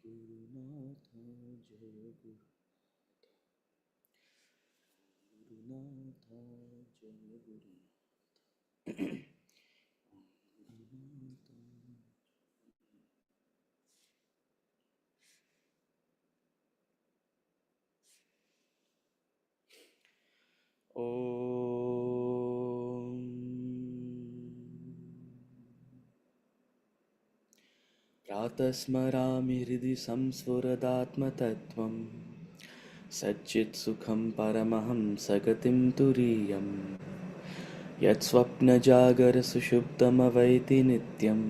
गुरुनाथ जय गुरुनाथ जय गुरुनाथ। ॐ प्रातः स्मरामि हृदि संस्फुरदात्मतत्त्वं सच्चित्सुखं परमहं सगतिं तुरीयम् यत्स्वप्नजागरसुषुप्तमवैति नित्यं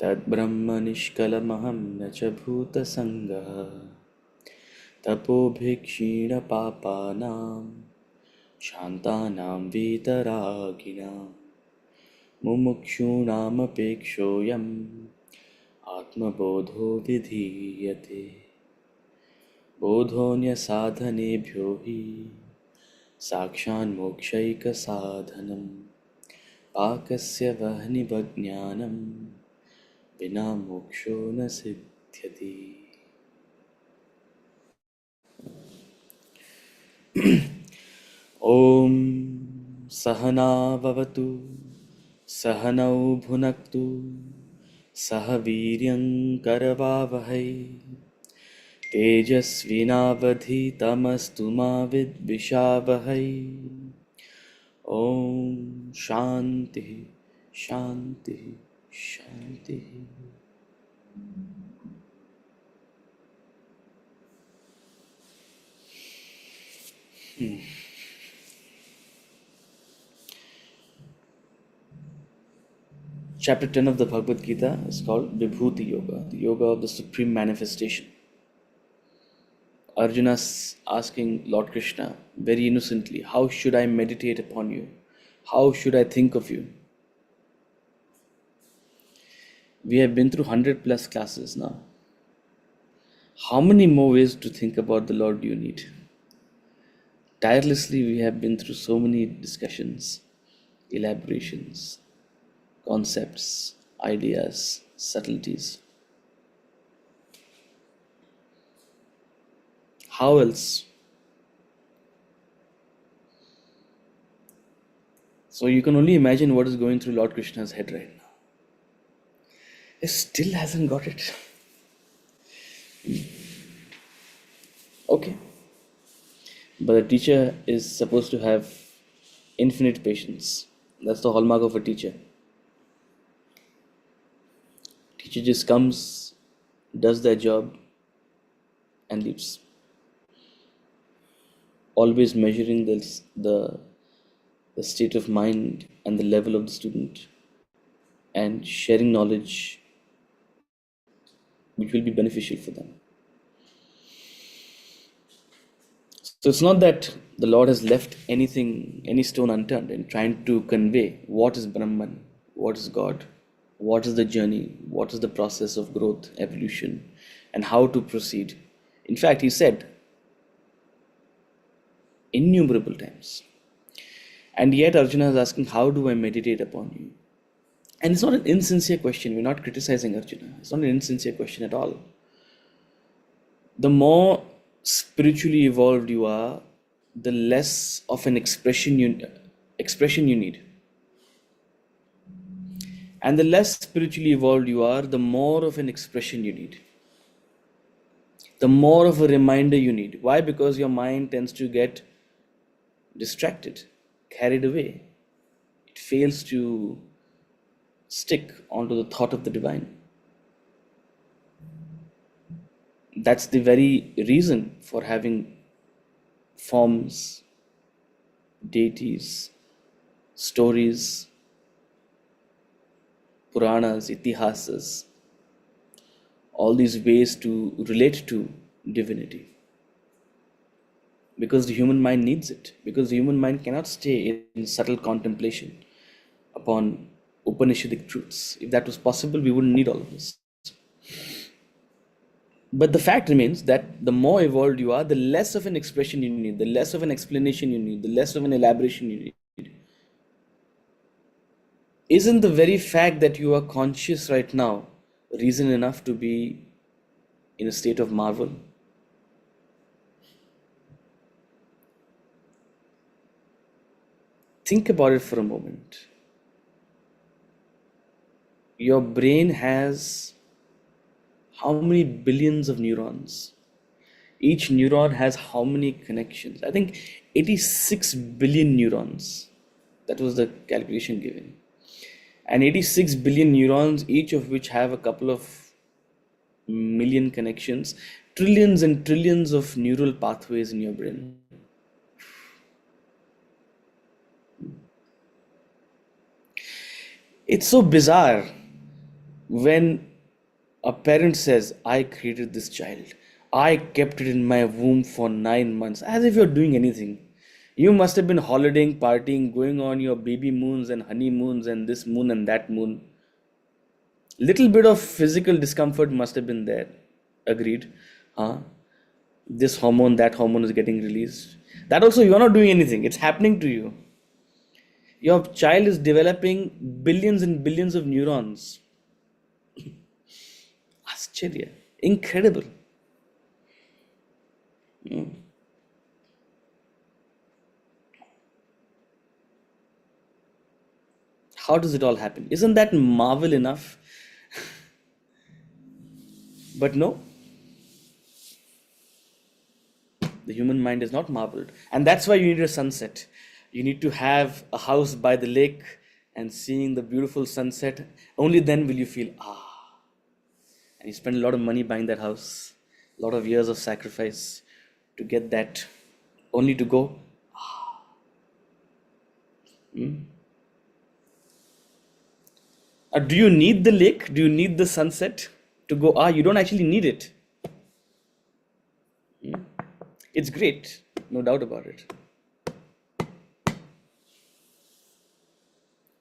तद्ब्रह्म निष्कलमहं न च भूतसङ्गः तपोभिक्षीणपापानां शान्तानां वीतरागिणां मुमुक्षूणामपेक्षोऽयम् आत्मबोधो विधीयते बोधोऽन्यसाधनेभ्यो हि साक्षान्मोक्षैकसाधनं पाकस्य वह्निवज्ञानं विना मोक्षो न सिद्ध्यति। ॐ सहना भवतु सहनौ भुनक्तु सह वीर्यं करवावहै तेजस्विनावधीतमस्तु मा विद्विषावहै। ॐ शान्तिः शान्तिः शान्तिः। Chapter 10 of the Bhagavad Gita is called Vibhuti Yoga, the yoga of the supreme manifestation. Arjuna's asking Lord Krishna very innocently, how should I meditate upon you? How should I think of you? We have been through 100 plus classes now. How many more ways to think about the Lord do you need? Tirelessly, we have been through so many discussions, elaborations, concepts, ideas, subtleties. How else? So you can only imagine what is going through Lord Krishna's head right now. He still hasn't got it. Okay. But a teacher is supposed to have infinite patience. That's the hallmark of a teacher. Teacher just comes, does their job, and leaves. Always measuring the state of mind and the level of the student, and sharing knowledge which will be beneficial for them. So it's not that the Lord has left anything, any stone unturned in trying to convey what is Brahman, what is God, what is the journey, what is the process of growth, evolution, and how to proceed. In fact, He said innumerable times. And yet Arjuna is asking, how do I meditate upon you? And it's not an insincere question. We're not criticizing Arjuna. It's not an insincere question at all. The more spiritually evolved you are, the less of an expression you need. And the less spiritually evolved you are, the more of an expression you need. The more of a reminder you need. Why? Because your mind tends to get distracted, carried away. It fails to stick onto the thought of the divine. That's the very reason for having forms, deities, stories, Puranas, Itihasas, all these ways to relate to divinity. Because the human mind needs it. Because the human mind cannot stay in subtle contemplation upon Upanishadic truths. If that was possible, we wouldn't need all of this. But the fact remains that the more evolved you are, the less of an expression you need, the less of an explanation you need, the less of an elaboration you need. Isn't the very fact that you are conscious right now reason enough to be in a state of marvel. Think about it for a moment. Your brain has how many billions of neurons? Each neuron has how many connections? I think 86 billion neurons. That was the calculation given. And 86 billion neurons, each of which have a couple of million connections, trillions and trillions of neural pathways in your brain. It's so bizarre when a parent says, I created this child. I kept it in my womb for 9 months, as if you're doing anything. You must have been holidaying, partying, going on your baby moons and honeymoons and this moon and that moon. Little bit of physical discomfort must have been there. Agreed. Huh? This hormone, that hormone is getting released. That also, you're not doing anything. It's happening to you. Your child is developing billions and billions of neurons. Ascharya. Incredible. How does it all happen? Isn't that marvel enough? But no, the human mind is not marveled. And that's why you need a sunset. You need to have a house by the lake and seeing the beautiful sunset. Only then will you feel, ah. And you spend a lot of money buying that house, a lot of years of sacrifice to get that, only to go, do you need the lake? Do you need the sunset to go, you don't actually need it. It's great, no doubt about it.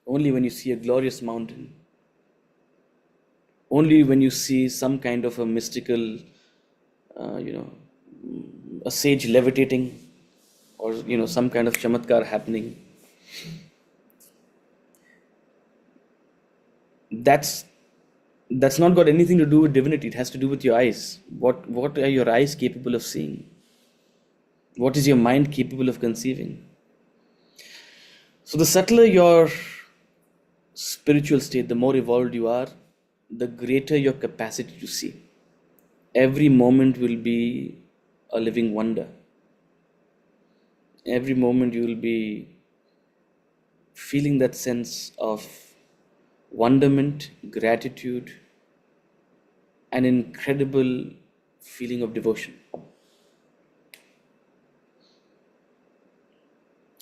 Only when you see a glorious mountain, only when you see some kind of a mystical, a sage levitating, or some kind of chamatkar happening. That's not got anything to do with divinity. It has to do with your eyes. What are your eyes capable of seeing? What is your mind capable of conceiving? So the subtler your spiritual state, the more evolved you are, the greater your capacity to see. Every moment will be a living wonder. Every moment you will be feeling that sense of wonderment, gratitude, an incredible feeling of devotion.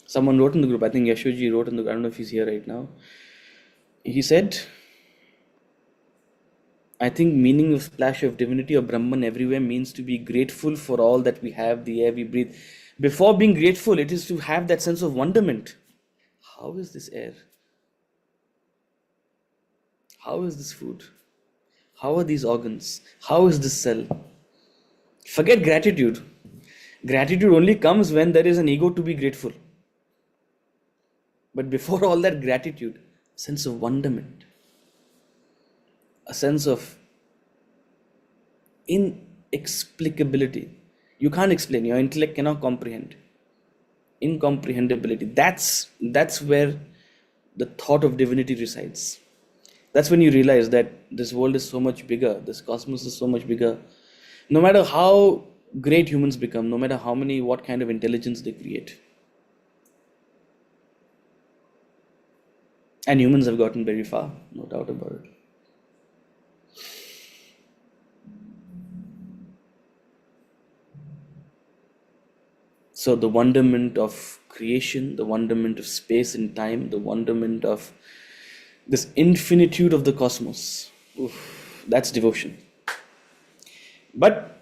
Someone wrote in the group, I think Yashoji wrote in the group, I don't know if he's here right now. He said, I think meaning of splash of divinity or Brahman everywhere means to be grateful for all that we have, the air we breathe. Before being grateful, it is to have that sense of wonderment. How is this air? How is this food? How are these organs? How is this cell? Forget gratitude. Gratitude only comes when there is an ego to be grateful. But before all that gratitude, sense of wonderment, a sense of inexplicability. You can't explain. Your intellect cannot comprehend. Incomprehensibility. That's where the thought of divinity resides. That's when you realize that this world is so much bigger, this cosmos is so much bigger. No matter how great humans become, no matter what kind of intelligence they create. And humans have gotten very far, no doubt about it. So the wonderment of creation, the wonderment of space and time, the wonderment of this infinitude of the cosmos, that's devotion. But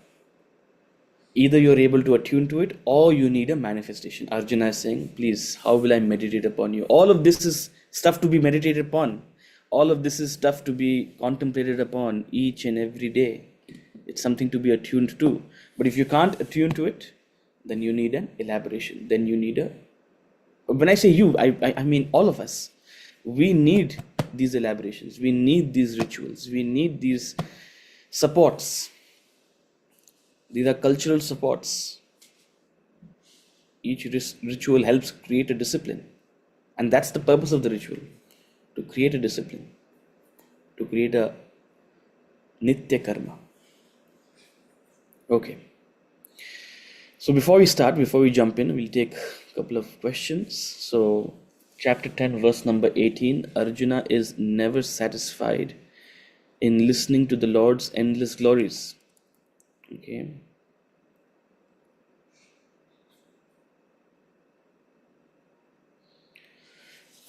either you're able to attune to it or you need a manifestation. Arjuna is saying, please, how will I meditate upon you? All of this is stuff to be meditated upon. All of this is stuff to be contemplated upon each and every day. It's something to be attuned to. But if you can't attune to it, then you need an elaboration. Then you need when I say you, I mean all of us. We need these elaborations. We need these rituals. We need these supports. These are cultural supports. Each ritual helps create a discipline. And that's the purpose of the ritual, to create a discipline, to create a nitya karma. Okay. So before we jump in, we'll take a couple of questions. So, chapter 10, verse number 18, Arjuna is never satisfied in listening to the Lord's endless glories. Okay.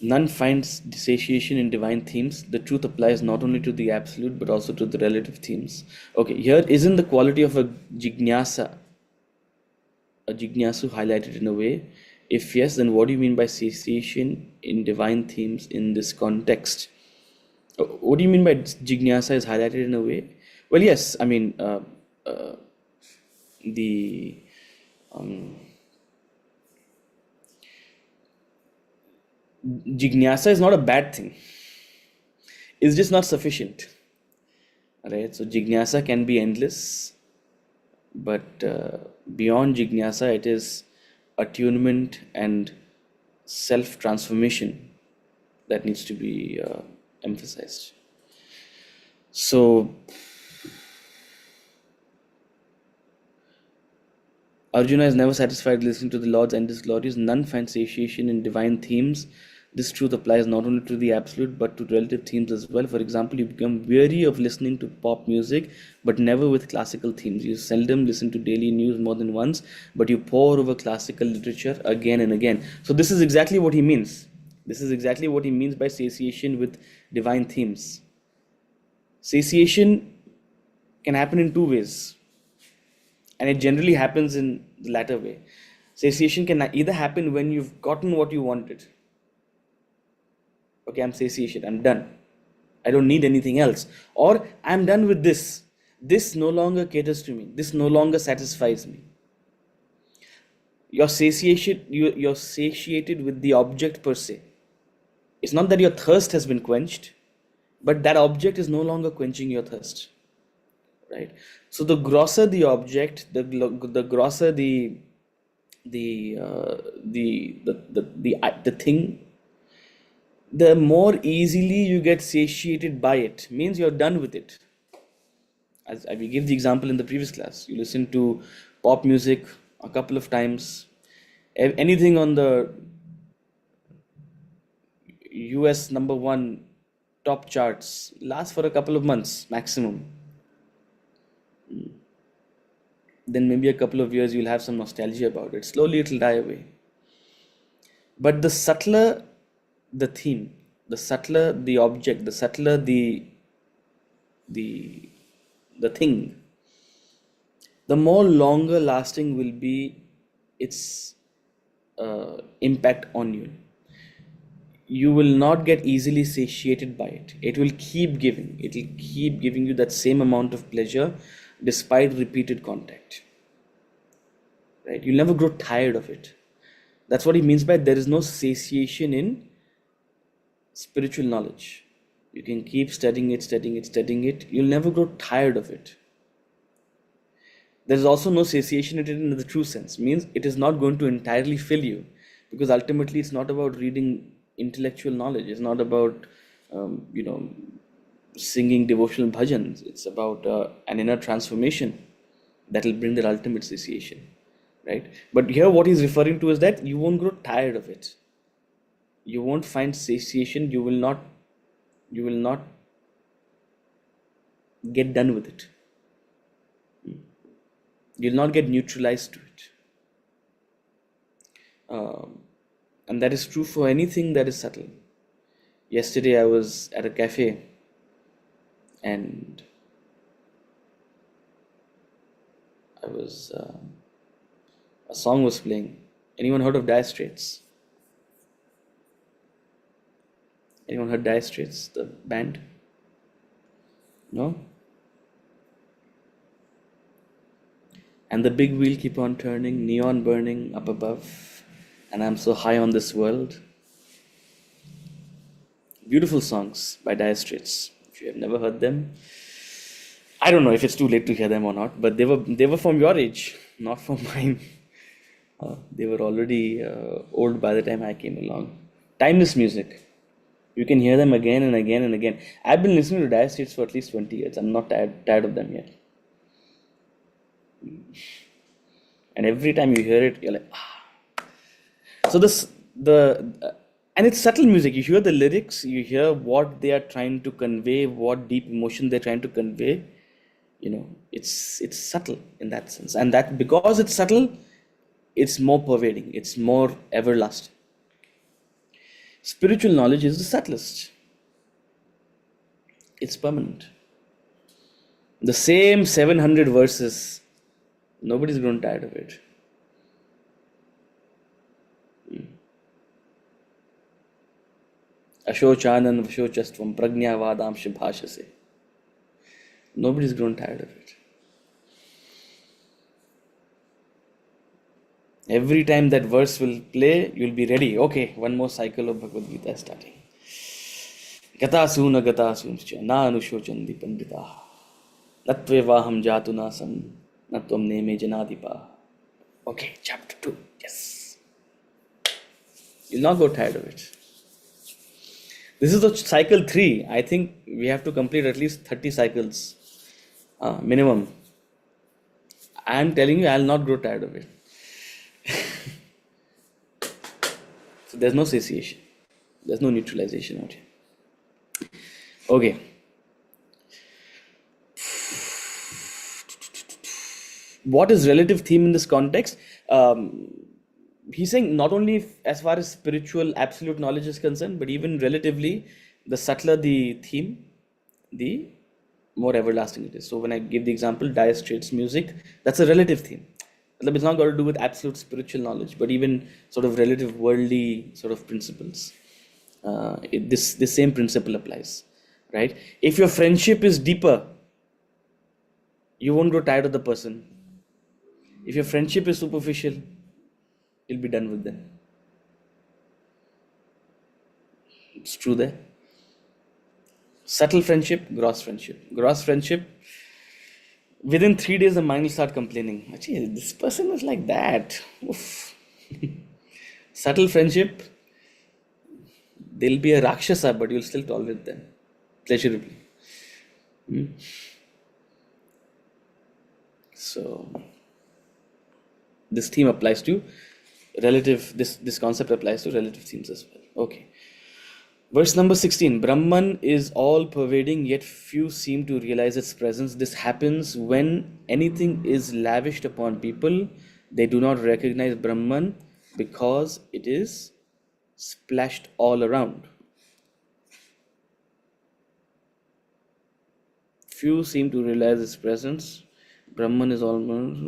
None finds satiation in divine themes. The truth applies not only to the absolute but also to the relative themes. Okay, here isn't the quality of a jignasu highlighted in a way? If yes, then what do you mean by satiation in divine themes in this context? What do you mean by jignasa is highlighted in a way? Well, yes, I mean, uh, the jignasa is not a bad thing, it's just not sufficient. Right? So, jignasa can be endless, but beyond jignasa, it is attunement and self transformation that needs to be emphasized. So, Arjuna is never satisfied listening to the Lord's endless glories. None find satiation in divine themes. This truth applies not only to the absolute but to relative themes as well. For example, you become weary of listening to pop music but never with classical themes. You seldom listen to daily news more than once, but you pore over classical literature again and again. So, this is exactly what he means. This is exactly what he means by satiation with divine themes. Satiation can happen in two ways, and it generally happens in the latter way. Satiation can either happen when you've gotten what you wanted. Okay, I'm satiated, I'm done. I don't need anything else. Or I'm done with this. This no longer caters to me. This no longer satisfies me. You're satiated with the object per se. It's not that your thirst has been quenched, but that object is no longer quenching your thirst. Right? So the grosser the object, the grosser the thing, the more easily you get satiated by it. Means you're done with it. As I will give the example in the previous class, you listen to pop music a couple of times, anything on the US number one top charts lasts for a couple of months maximum. Then maybe a couple of years you'll have some nostalgia about it. Slowly it'll die away. But the subtler the theme, the subtler the object, the subtler the the thing, the more longer lasting will be its impact on you. You will not get easily satiated by it. It will keep giving. It will keep giving you that same amount of pleasure despite repeated contact. Right? You'll never grow tired of it. That's what he means by there is no satiation in spiritual knowledge. You can keep studying it, studying it, studying it. You'll never grow tired of it. There is also no satiation in it in the true sense. Means it is not going to entirely fill you, because ultimately it's not about reading intellectual knowledge. It's not about singing devotional bhajans. It's about an inner transformation that will bring the ultimate satiation, right? But here, what he's referring to is that you won't grow tired of it. You won't find satiation. You will not. You will not get done with it. You'll not get neutralized to it. And that is true for anything that is subtle. Yesterday I was at a cafe and a song was playing. Anyone heard of Dire Straits? Anyone heard Dire Straits, the band? No? And the big wheel keep on turning, neon burning up above, and I'm so high on this world. Beautiful songs by Dire Straits. If you have never heard them, I don't know if it's too late to hear them or not, but they were from your age, not from mine. They were already old by the time I came along. Timeless music. You can hear them again and again and again. I've been listening to Dire Straits for at least 20 years. I'm not tired of them yet. And every time you hear it, you're like, ah. So and it's subtle music. You hear the lyrics, you hear what they are trying to convey, what deep emotion they're trying to convey. It's subtle in that sense, and that because it's subtle, it's more pervading, it's more everlasting. Spiritual knowledge is the subtlest. It's permanent. The same 700 verses, nobody's grown tired of it. Ashochanan vashochastvam prajnavadamsha bhashase. Nobody's grown tired of it. Every time that verse will play, you'll be ready. Okay, one more cycle of Bhagavad Gita is starting. Gatasuna gatasumscha na anushochanti pandita natvevaham jatu nasam natvam neme janadipa. Okay, chapter 2. Yes. You'll not go tired of it. This is the cycle 3. I think we have to complete at least 30 cycles minimum. I'm telling you, I'll not grow tired of it. So there's no satiation. There's no neutralization out here. Okay. What is relative theme in this context? He's saying not only as far as spiritual absolute knowledge is concerned, but even relatively, the subtler the theme, the more everlasting it is. So when I give the example, Dire Straits music, that's a relative theme. It's not got to do with absolute spiritual knowledge, but even sort of relative worldly sort of principles. This same principle applies, right? If your friendship is deeper, you won't grow tired of the person. If your friendship is superficial, you'll be done with them. It's true there. Subtle friendship, gross friendship. Gross friendship, within 3 days, the mind will start complaining. Actually, this person is like that. Oof. Subtle friendship, they'll be a Rakshasa, but you'll still tolerate them pleasurably. So, this theme applies to relative, this concept applies to relative themes as well. Okay. Verse number 16, Brahman is all pervading, yet few seem to realize its presence. This happens when anything is lavished upon people. They do not recognize Brahman because it is splashed all around. Few seem to realize its presence. Brahman is almost...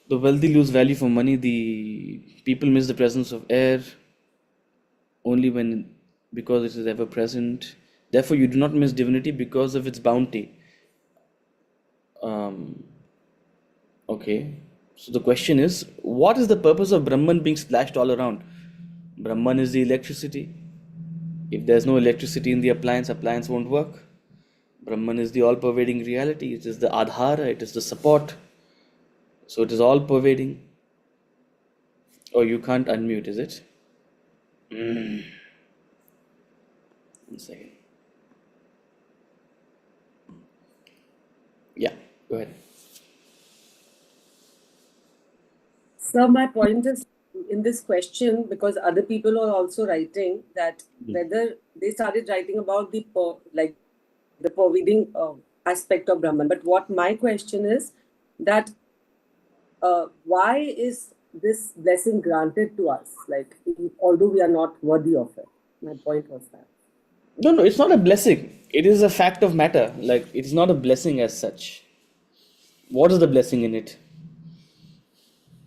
The wealthy lose value for money. The people miss the presence of air only because it is ever present. Therefore, you do not miss divinity because of its bounty. Okay. So the question is, what is the purpose of Brahman being splashed all around? Brahman is the electricity. If there's no electricity in the appliance won't work. Brahman is the all-pervading reality. It is the adhara. It is the support. So it is all pervading. Oh, you can't unmute, is it? 1 second. Yeah, go ahead. So my point is in this question, because other people are also writing that whether they started writing about the pervading aspect of Brahman. But what my question is that why is this blessing granted to us? Like, although we are not worthy of it. My point was that. No, it's not a blessing. It is a fact of matter. Like, it's not a blessing as such. What is the blessing in it?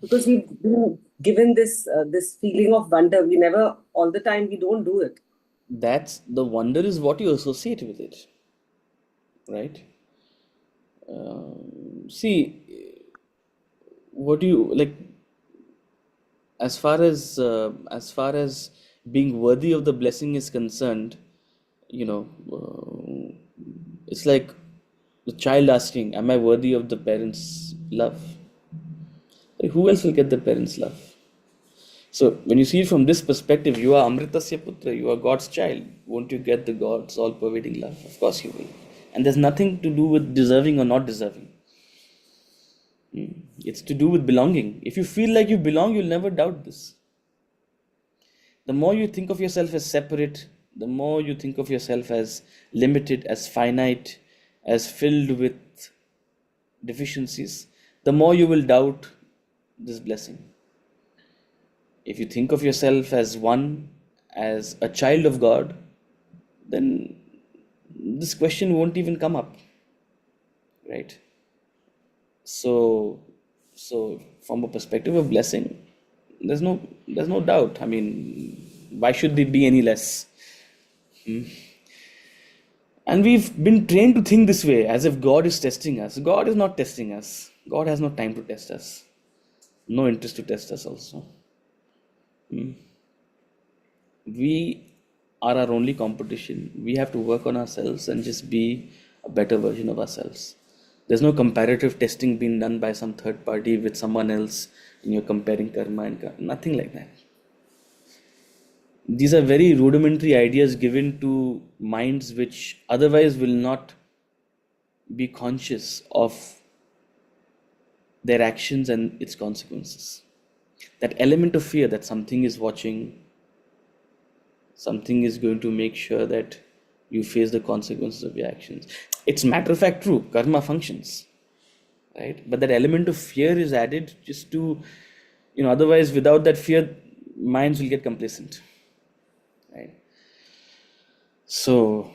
Because we've been given this feeling of wonder. We never, all the time, we don't do it. That's the wonder is what you associate with it, right? See, what do you like as far as being worthy of the blessing is concerned, you know, it's like the child asking, am I worthy of the parents' love? Like, who else will get the parents' love? So when you see it from this perspective, you are Amritasya Putra, you are God's child. Won't you get the God's all pervading love? Of course you will. And there's nothing to do with deserving or not deserving. It's to do with belonging. If you feel like you belong, you'll never doubt this. The more you think of yourself as separate, the more you think of yourself as limited, as finite, as filled with deficiencies, the more you will doubt this blessing. If you think of yourself as one, as a child of God, then this question won't even come up, right? So, so from a perspective of blessing, there's no doubt. I mean, why should there be any less? And we've been trained to think this way, as if God is testing us. God is not testing us. God has no time to test us, no interest to test us also. We are our only competition. We have to work on ourselves and just be a better version of ourselves. There's no comparative testing being done by some third party with someone else, and you're comparing karma and nothing like that. These are very rudimentary ideas given to minds which otherwise will not be conscious of their actions and its consequences. That element of fear that something is watching, something is going to make sure that you face the consequences of your actions. It's matter of fact true, karma functions, right? But that element of fear is added just to, otherwise without that fear, minds will get complacent, right? So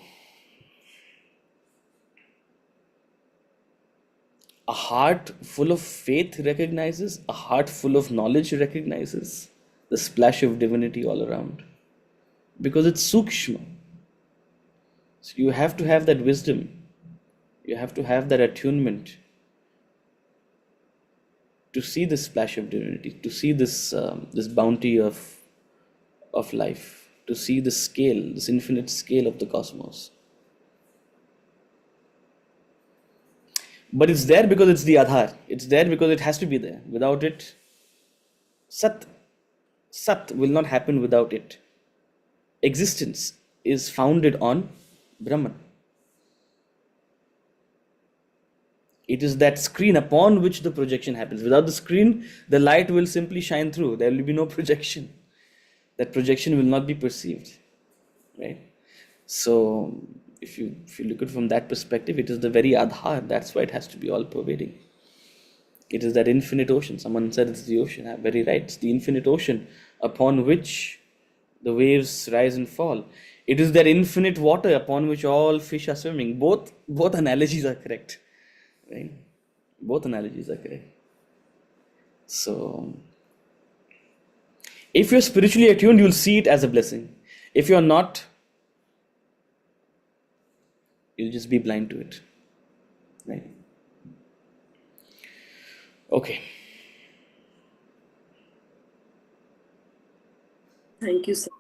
a heart full of faith recognizes, a heart full of knowledge recognizes the splash of divinity all around, because it's sukshma. So you have to have that wisdom, you have to have that attunement to see this splash of divinity, to see this bounty of life, to see the scale, this infinite scale of the cosmos. But it's there because it's the Adhar. It's there because it has to be there. Without it, Sat, Sat will not happen without it. Existence is founded on Brahman. It is that screen upon which the projection happens. Without the screen, the light will simply shine through. There will be no projection. That projection will not be perceived, right? So if you look at it from that perspective, it is the very Adhar. That's why it has to be all pervading. It is that infinite ocean. Someone said it's the ocean. I'm very right. It's the infinite ocean upon which the waves rise and fall. It is that infinite water upon which all fish are swimming. Both analogies are correct, right? Both analogies are correct. So if you're spiritually attuned, you'll see it as a blessing. If you're not, you'll just be blind to it, right? Okay. Thank you, sir.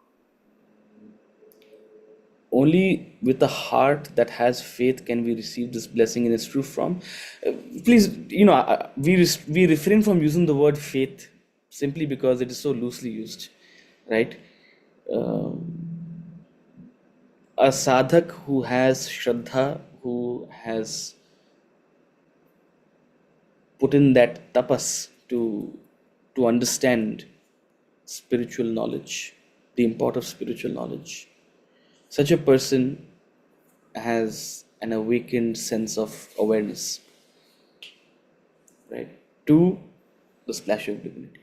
Only with a heart that has faith can we receive this blessing in its true form. Please, we refrain from using the word faith simply because it is so loosely used, right? A sadhak who has shraddha, who has put in that tapas to understand spiritual knowledge, the import of spiritual knowledge, such a person has an awakened sense of awareness, right, to the splash of divinity,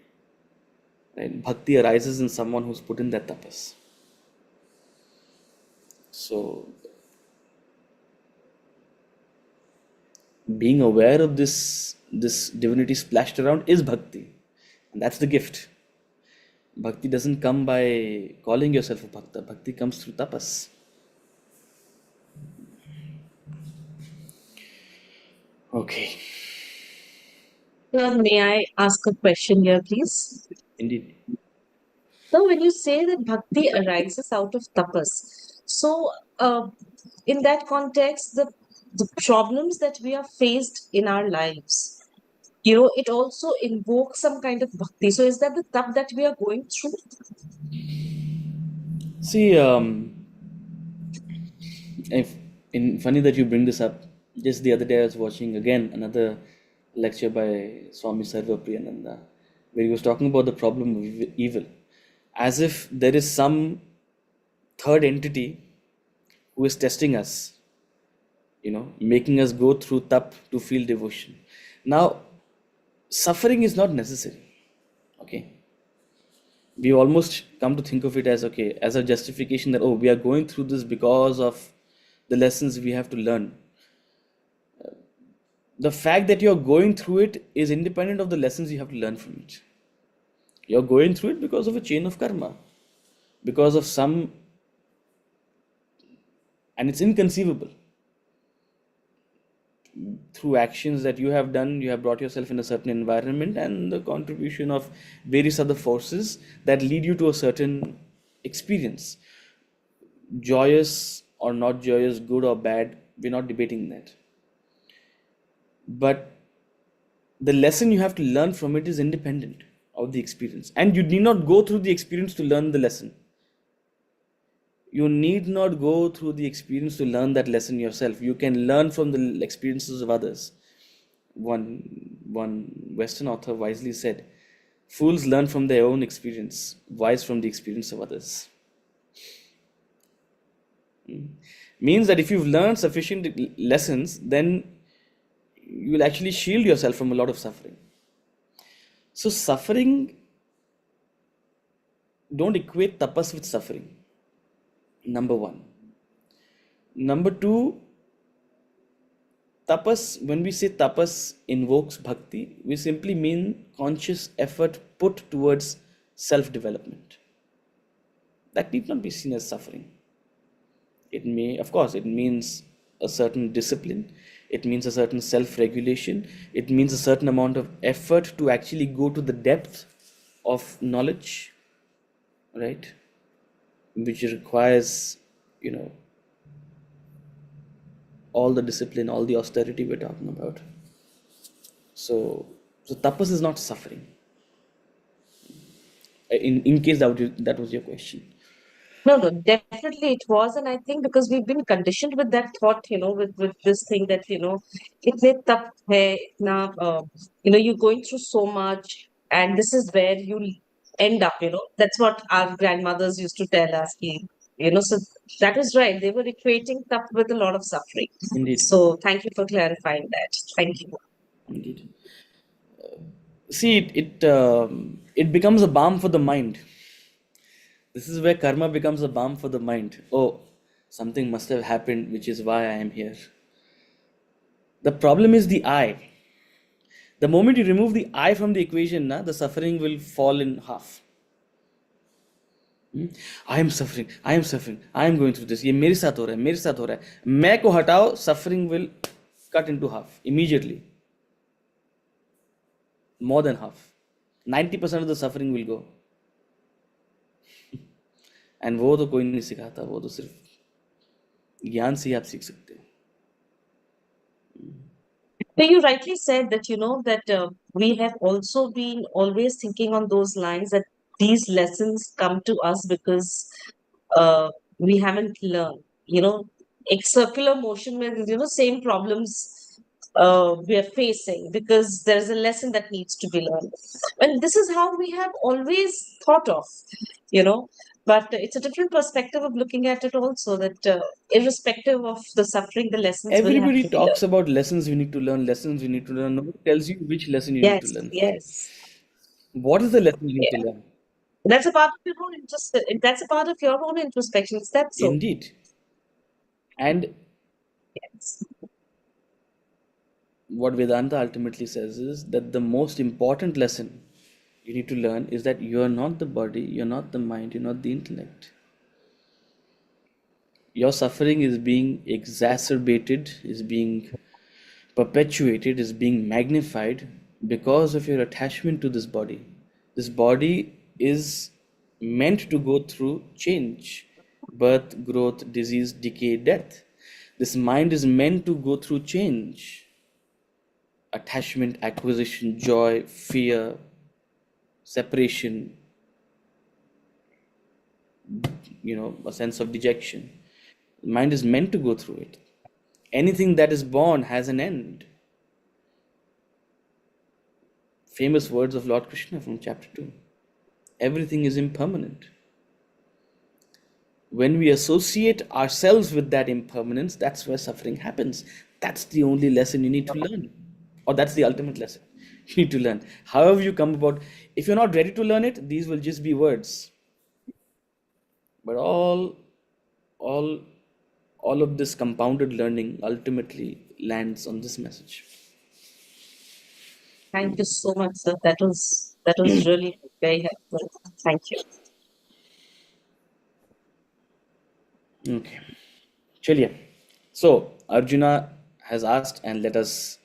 right? Bhakti arises in someone who's put in that tapas. So being aware of this divinity splashed around is bhakti, and that's the gift. Bhakti doesn't come by calling yourself a bhakta. Bhakti comes through tapas. Okay. Sir, may I ask a question here, please? Indeed. So, when you say that bhakti arises out of tapas, so in that context, the problems that we are faced in our lives, it also invokes some kind of bhakti. So, is that the tap that we are going through? See, if funny that you bring this up. Just the other day, I was watching again another lecture by Swami Sarva Priyananda, where he was talking about the problem of evil, as if there is some third entity who is testing us, making us go through tap to feel devotion. Now, suffering is not necessary. Okay, we almost come to think of it as okay, as a justification that, oh, we are going through this because of the lessons we have to learn. The fact that you're going through it is independent of the lessons you have to learn from it. You're going through it because of a chain of karma, because of some, and it's inconceivable. Through actions that you have done, you have brought yourself in a certain environment, and the contribution of various other forces that lead you to a certain experience. Joyous or not joyous, good or bad, we're not debating that. But the lesson you have to learn from it is independent of the experience. And you need not go through the experience to learn the lesson. You need not go through the experience to learn that lesson yourself. You can learn from the experiences of others. One Western author wisely said, "Fools learn from their own experience, wise from the experience of others." Means that if you've learned sufficient lessons, then you will actually shield yourself from a lot of suffering. So, suffering, don't equate tapas with suffering. Number one. Number two, tapas, when we say tapas invokes bhakti, we simply mean conscious effort put towards self development. That need not be seen as suffering. It may, of course, it means a certain discipline, it means a certain self regulation, it means a certain amount of effort to actually go to the depth of knowledge, right? Which requires, you know, all the discipline, all the austerity we're talking about. So tapas is not suffering. In case that was your question. No, no, definitely it was. And I think because we've been conditioned with that thought, with this thing that, itne tough hai, you're going through so much, and this is where you'll end up, That's what our grandmothers used to tell us. So that is right. They were equating tough with a lot of suffering. Indeed, So thank you for clarifying that. Thank you. indeed. See, it becomes a balm for the mind. This is where karma becomes a balm for the mind. Oh, something must have happened, which is why I am here. The problem is the I. The moment you remove the I from the equation, the suffering will fall in half. I am suffering, I am suffering, I am going through this. ये मेरे साथ हो रहा है, मेरे साथ हो रहा है. मैं को हटाओ, suffering will cut into half immediately. More than half. 90% of the suffering will go. And वो तो कोई नहीं सिखाता, वो तो सिर्फ ज्ञान से ही आप सीख सकते हो. So you rightly said that, that we have also been always thinking on those lines that these lessons come to us because we haven't learned, a circular motion with, same problems we are facing because there's a lesson that needs to be learned. And this is how we have always thought of, you know, but it's a different perspective of looking at it also that irrespective of the suffering, the lessons will have Everybody to be learned. talks about lessons we need to learn, lessons we need to learn. Nobody tells you which lesson you need to Yes, learn. yes. What is the lesson you need to Yeah. learn? That's a part of your own interest. That's a part of your own introspection. Is that so? Indeed. And Yes. what Vedanta ultimately says is that the most important lesson you need to learn is that you are not the body, you're not the mind, you're not the intellect. Your suffering is being exacerbated, is being perpetuated, is being magnified because of your attachment to this body. This body is meant to go through change, birth, growth, disease, decay, death. This mind is meant to go through change, attachment, acquisition, joy, fear, separation, a sense of dejection. The mind is meant to go through it. Anything that is born has an end. Famous words of Lord Krishna from chapter 2. Everything is impermanent. When we associate ourselves with that impermanence, that's where suffering happens. That's the only lesson you need to learn. Or that's the ultimate lesson you need to learn. However you come about, if you're not ready to learn it, these will just be words. But all of this compounded learning ultimately lands on this message. Thank you so much, sir. That was really very helpful. Thank you. Okay. Chaliye. So Arjuna has asked, and let us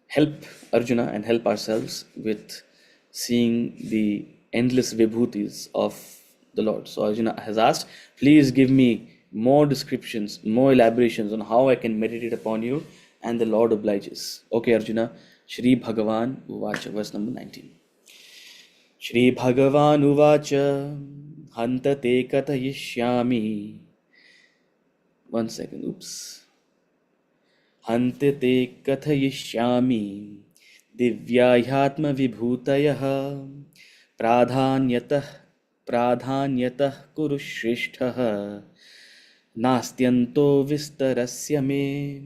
help Arjuna and help ourselves with seeing the endless vibhutis of the Lord. So Arjuna has asked, please give me more descriptions, more elaborations on how I can meditate upon you, and the Lord obliges. Okay, Arjuna. Shri Bhagavan Uvacha, verse number 19. Shri Bhagavan Uvacha Hanta te kathayishyami. 1 second, oops. हन्ते ते कथयिष्यामि दिव्याह्यात्मविभूतयः प्राधान्यतः प्राधान्यतः कुरु श्रेष्ठः नास्त्यन्तो विस्तरस्य मे.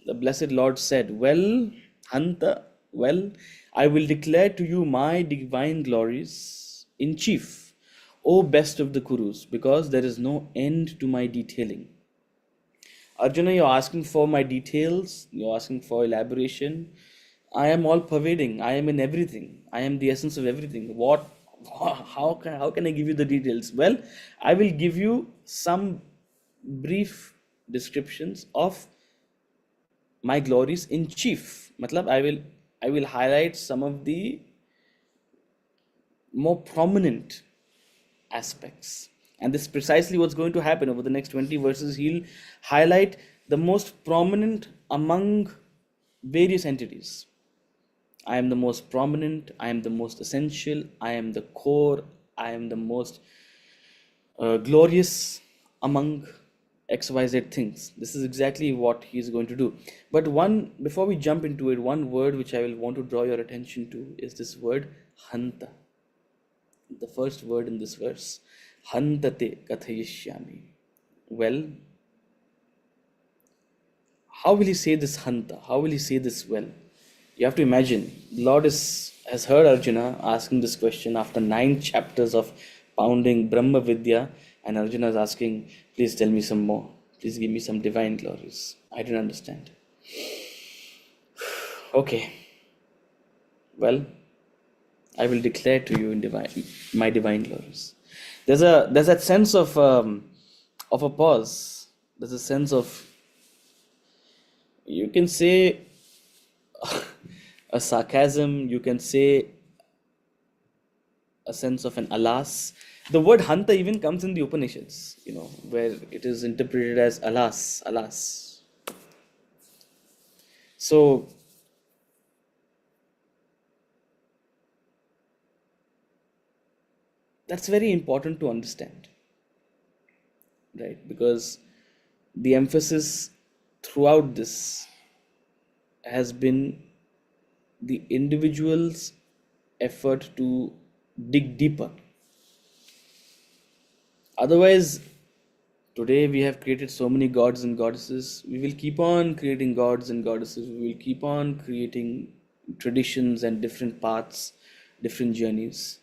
The blessed Lord said, well, Hanta, well, I will declare to you my divine glories in chief, O best of the Kurus, because there is no end to my detailing. Arjuna, you're asking for my details, you're asking for elaboration. I am all pervading. I am in everything. I am the essence of everything. How can I give you the details? Well, I will give you some brief descriptions of my glories in chief. Matlab, I will highlight some of the more prominent aspects. And this is precisely what's going to happen over the next 20 verses. He'll highlight the most prominent among various entities. I am the most prominent, I am the most essential, I am the core, I am the most glorious among XYZ things. This is exactly what he's going to do. But before we jump into it, one word which I will want to draw your attention to is this word Hanta. The first word in this verse, Hantate kathayishyami. Well, how will he say this Hanta? How will he say this well? You have to imagine, the Lord has heard Arjuna asking this question after 9 chapters of pounding Brahma Vidya, and Arjuna is asking, please tell me some more. Please give me some divine glories. I didn't understand. Okay. Well, I will declare to you in my divine glories. There's that sense of a pause. There's a sense of, you can say, a sarcasm. You can say a sense of an alas. The word Hanta even comes in the Upanishads, where it is interpreted as alas, alas. So that's very important to understand, right? Because the emphasis throughout this has been the individual's effort to dig deeper. Otherwise, today we have created so many gods and goddesses. We will keep on creating gods and goddesses. We will keep on creating traditions and different paths, different journeys.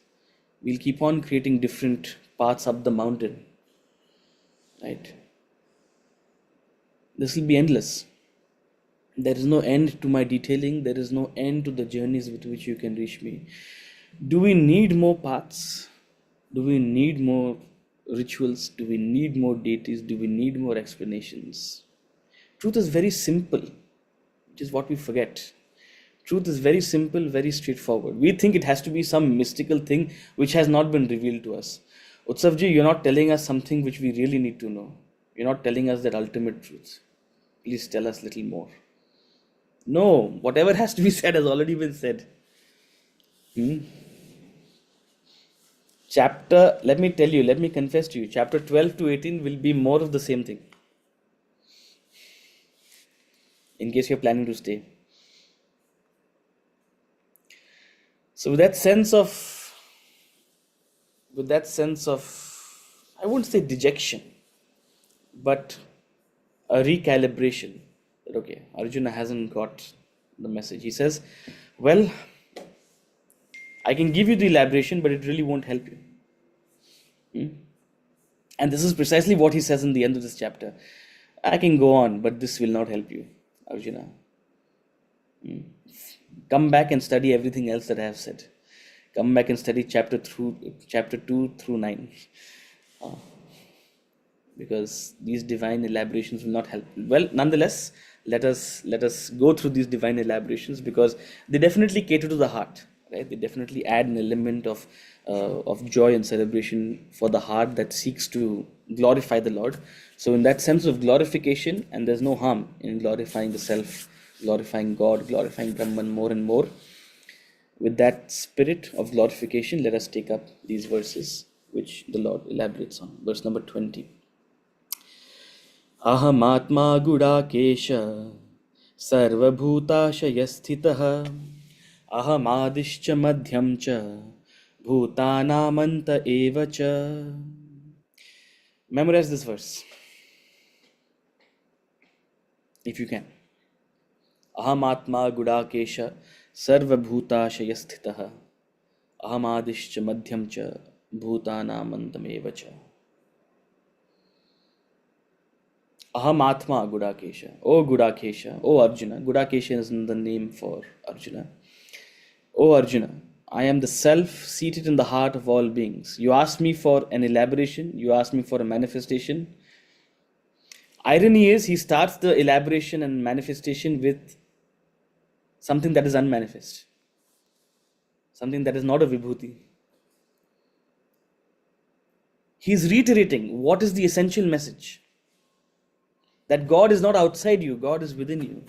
We'll keep on creating different paths up the mountain, right? This will be endless. There is no end to my detailing. There is no end to the journeys with which you can reach me. Do we need more paths? Do we need more rituals? Do we need more deities? Do we need more explanations? Truth is very simple, which is what we forget. Truth is very simple, very straightforward. We think it has to be some mystical thing which has not been revealed to us. Utsavji, you're not telling us something which we really need to know. You're not telling us that ultimate truth. Please tell us little more. No, whatever has to be said has already been said. Let me tell you, let me confess to you, chapter 12 to 18 will be more of the same thing. In case you're planning to stay. So with that sense of, I won't say dejection, but a recalibration. That okay, Arjuna hasn't got the message. He says, well, I can give you the elaboration, but it really won't help you. And this is precisely what he says in the end of this chapter. I can go on, but this will not help you, Arjuna. Come back and study everything else that I have said. Come back and study chapter 2 through 9. Because these divine elaborations will not help. Well, nonetheless, let us go through these divine elaborations because they definitely cater to the heart, right? They definitely add an element of joy and celebration for the heart that seeks to glorify the Lord. So, in that sense of glorification, and there's no harm in glorifying the self, glorifying God, glorifying Brahman more and more. With that spirit of glorification, let us take up these verses which the Lord elaborates on. Verse number 20. Ahamatma gudakesha sarvabhutashayasthitah ahamadishcha madhyam cha bhutanamanta eva cha. Memorize this verse if you can. Ahamatma gudakesha sarvabhutashayasthitah ahamadishcha madhyam cha bhutanamantam eva cha. Aham Atma Gudakesha. O Gudakesha. O Arjuna. Gudakesha is the name for Arjuna. O Arjuna, I am the self seated in the heart of all beings. You asked me for an elaboration. You asked me for a manifestation. Irony is, he starts the elaboration and manifestation with something that is unmanifest. Something that is not a vibhuti. He is reiterating what is the essential message. That God is not outside you, God is within you.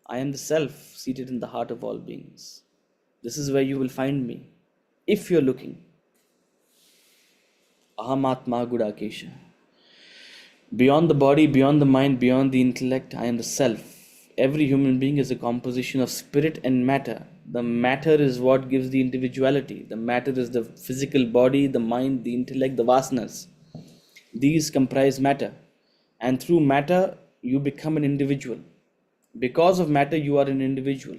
I am the self seated in the heart of all beings. This is where you will find me, if you're looking. Ahamatma Gudakesha. Beyond the body, beyond the mind, beyond the intellect, I am the self. Every human being is a composition of spirit and matter. The matter is what gives the individuality. The matter is the physical body, the mind, the intellect, the vasanas. These comprise matter. And through matter, you become an individual. Because of matter, you are an individual.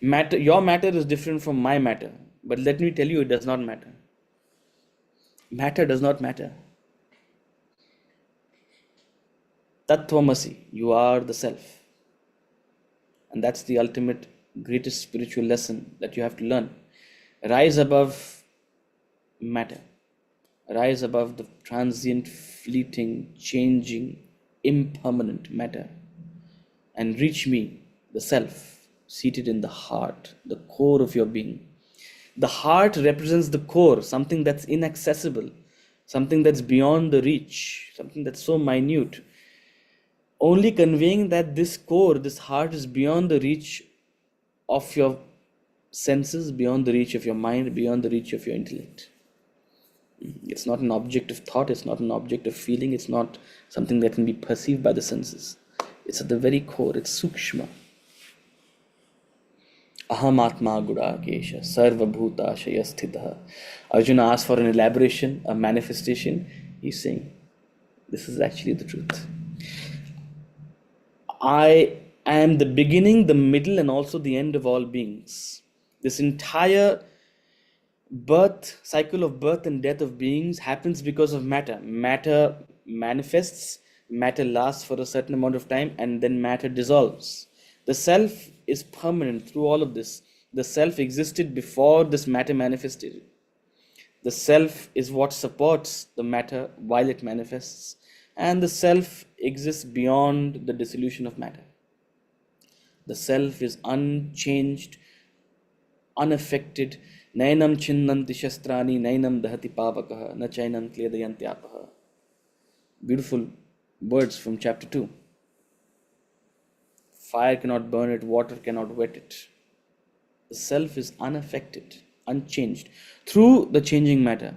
Your matter is different from my matter. But let me tell you, it does not matter. Matter does not matter. Tattvamasi, you are the self. And that's the ultimate, greatest spiritual lesson that you have to learn. Rise above matter. Rise above the transient, fleeting, changing, impermanent matter and reach me, the self, seated in the heart, the core of your being. The heart represents the core, something that's inaccessible, something that's beyond the reach, something that's so minute. Only conveying that this core, this heart is beyond the reach of your senses, beyond the reach of your mind, beyond the reach of your intellect. It's not an object of thought, it's not an object of feeling, it's not something that can be perceived by the senses. It's at the very core, it's sukshma. Aham Atma Gudakesha Sarva Bhutashaya Sthitah. Arjuna asks for an elaboration, a manifestation. He's saying, this is actually the truth. I am the beginning, the middle, and also the end of all beings. This entire cycle of birth and death of beings happens because of matter. Matter manifests, matter lasts for a certain amount of time, and then matter dissolves. The self is permanent through all of this. The self existed before this matter manifested. The self is what supports the matter while it manifests, and the self exists beyond the dissolution of matter. The self is unchanged, unaffected. Nainam chinnanti shastrani, nainam dahati pavakaha, na chainam kledayantyapah. Beautiful words from chapter 2. Fire cannot burn it, water cannot wet it. The self is unaffected, unchanged through the changing matter.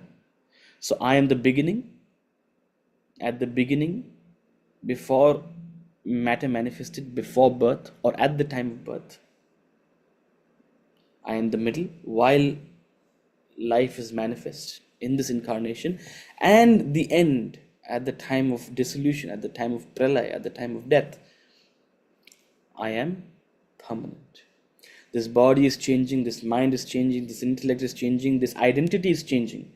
So I am the beginning. At the beginning, before matter manifested, before birth or at the time of birth. I am the middle while life is manifest in this incarnation, and the end at the time of dissolution, at the time of pralaya, at the time of death. I am permanent. This body is changing, this mind is changing, this intellect is changing, this identity is changing.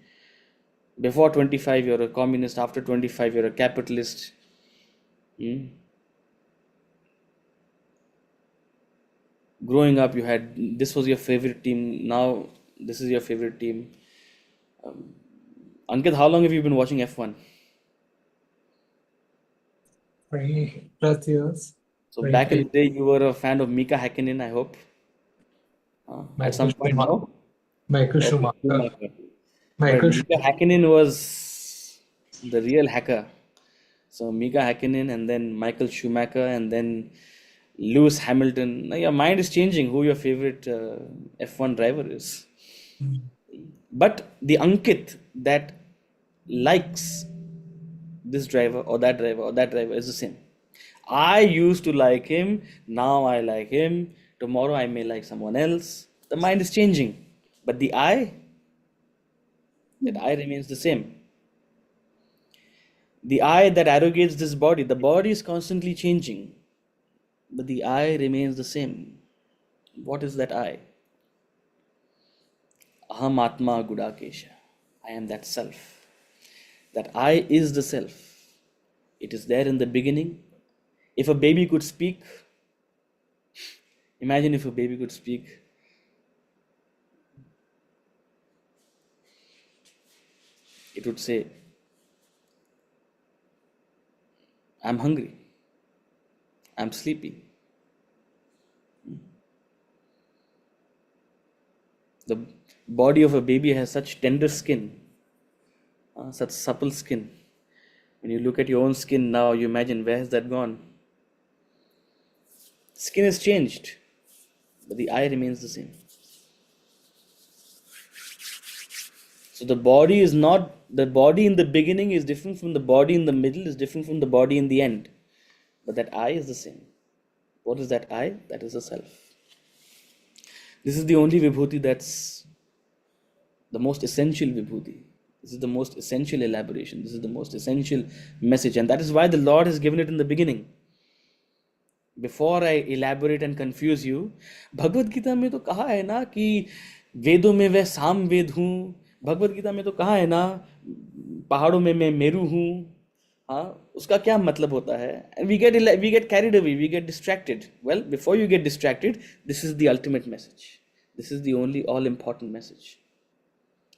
Before 25, you're a communist. After 25, you're a capitalist. Growing up, you had this was your favorite team. Now this is your favorite team. Ankit, how long have you been watching F1? 20+ years. So back in 23. the day, you were a fan of Mika Hakkinen, I hope. At Michael some point, Schumacher. no? Michael Okay, Schumacher. Schumacher. But Michael Mika Schumacher. Hakkinen was the real hacker. So Mika Hakkinen and then Michael Schumacher and then Lewis Hamilton. Now your mind is changing who your favorite F1 driver is. But the Ankit that likes this driver or that driver or that driver is the same. I used to like him, now I like him, tomorrow I may like someone else. The mind is changing, but that I remains the same. The I that arrogates this body, the body is constantly changing, but the I remains the same. What is that I? Aham Atma Gudakesha. I am that self. That I is the self. It is there in the beginning. If a baby could speak, imagine if a baby could speak. It would say, I'm hungry. I'm sleepy. The body of a baby has such tender skin, such supple skin. When you look at your own skin now, you imagine, where has that gone? Skin has changed, but the I remains the same. So the body is not, the body in the beginning is different from the body in the middle, is different from the body in the end. But that I is the same. What is that I? That is the self. This is the only vibhuti that's the most essential vibhuti. This is the most essential elaboration. This is the most essential message. And that is why the Lord has given it in the beginning. Before I elaborate and confuse you, Bhagavad Gita में तो कहा है ना कि वेदों में वह साम वेद हूँ. भगवद गीता में तो कहा है ना पहाड़ों में मैं मेरू हूँ. हाँ, उसका क्या मतलब होता है? And we get carried away, we get distracted. Well, before you get distracted, this is the ultimate message. This is the only all important message.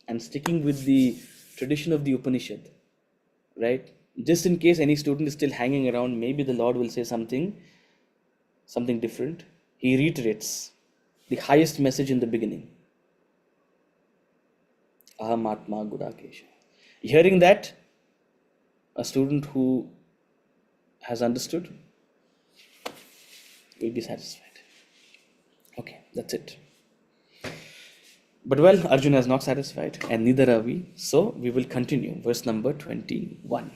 And sticking with the tradition of the Upanishad, right? Just in case any student is still hanging around, maybe the Lord will say something different. He reiterates the highest message in the beginning. Aham Atma Gudakesha. Hearing that, a student who has understood will be satisfied. Okay, that's it. But well, Arjuna is not satisfied, and neither are we. So we will continue. Verse number 21.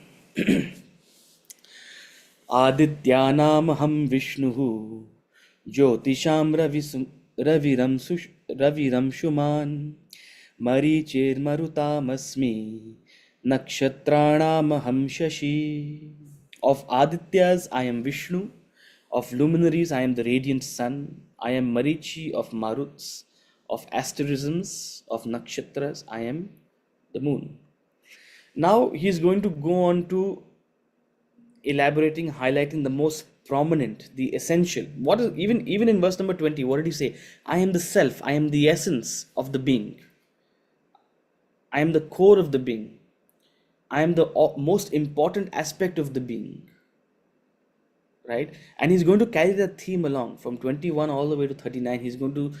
Adityanamaham Vishnuhu Jyotisham Raviramshuman Marichir Marutamasmi Nakshatranamaham Shashi. Of Adityas I am Vishnu, of luminaries I am the radiant sun, I am Marichi of Maruts, of asterisms, of nakshatras I am the moon. Now he is going to go on to elaborating, highlighting the most prominent, the essential. What is even in verse number 20, what did he say? I am the self, I am the essence of the being. I am the core of the being. I am the most important aspect of the being. right? And he's going to carry that theme along from 21 all the way to 39. He's going to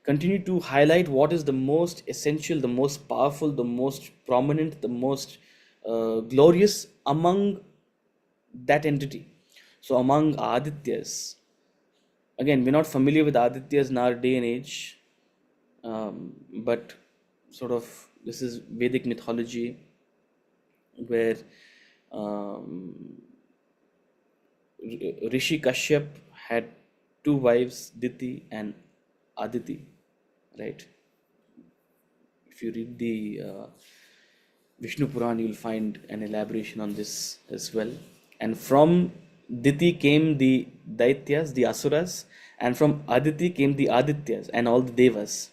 continue to highlight what is the most essential, the most powerful, the most prominent, the most glorious among that entity. So among Adityas, again, we're not familiar with Adityas in our day and age, but sort of this is Vedic mythology where um, Rishi Kashyap had two wives, Diti and Aditi, right? If you read the Vishnu Puran, you'll find an elaboration on this as well. And from Diti came the Daityas, the Asuras, and from Aditi came the Adityas and all the Devas.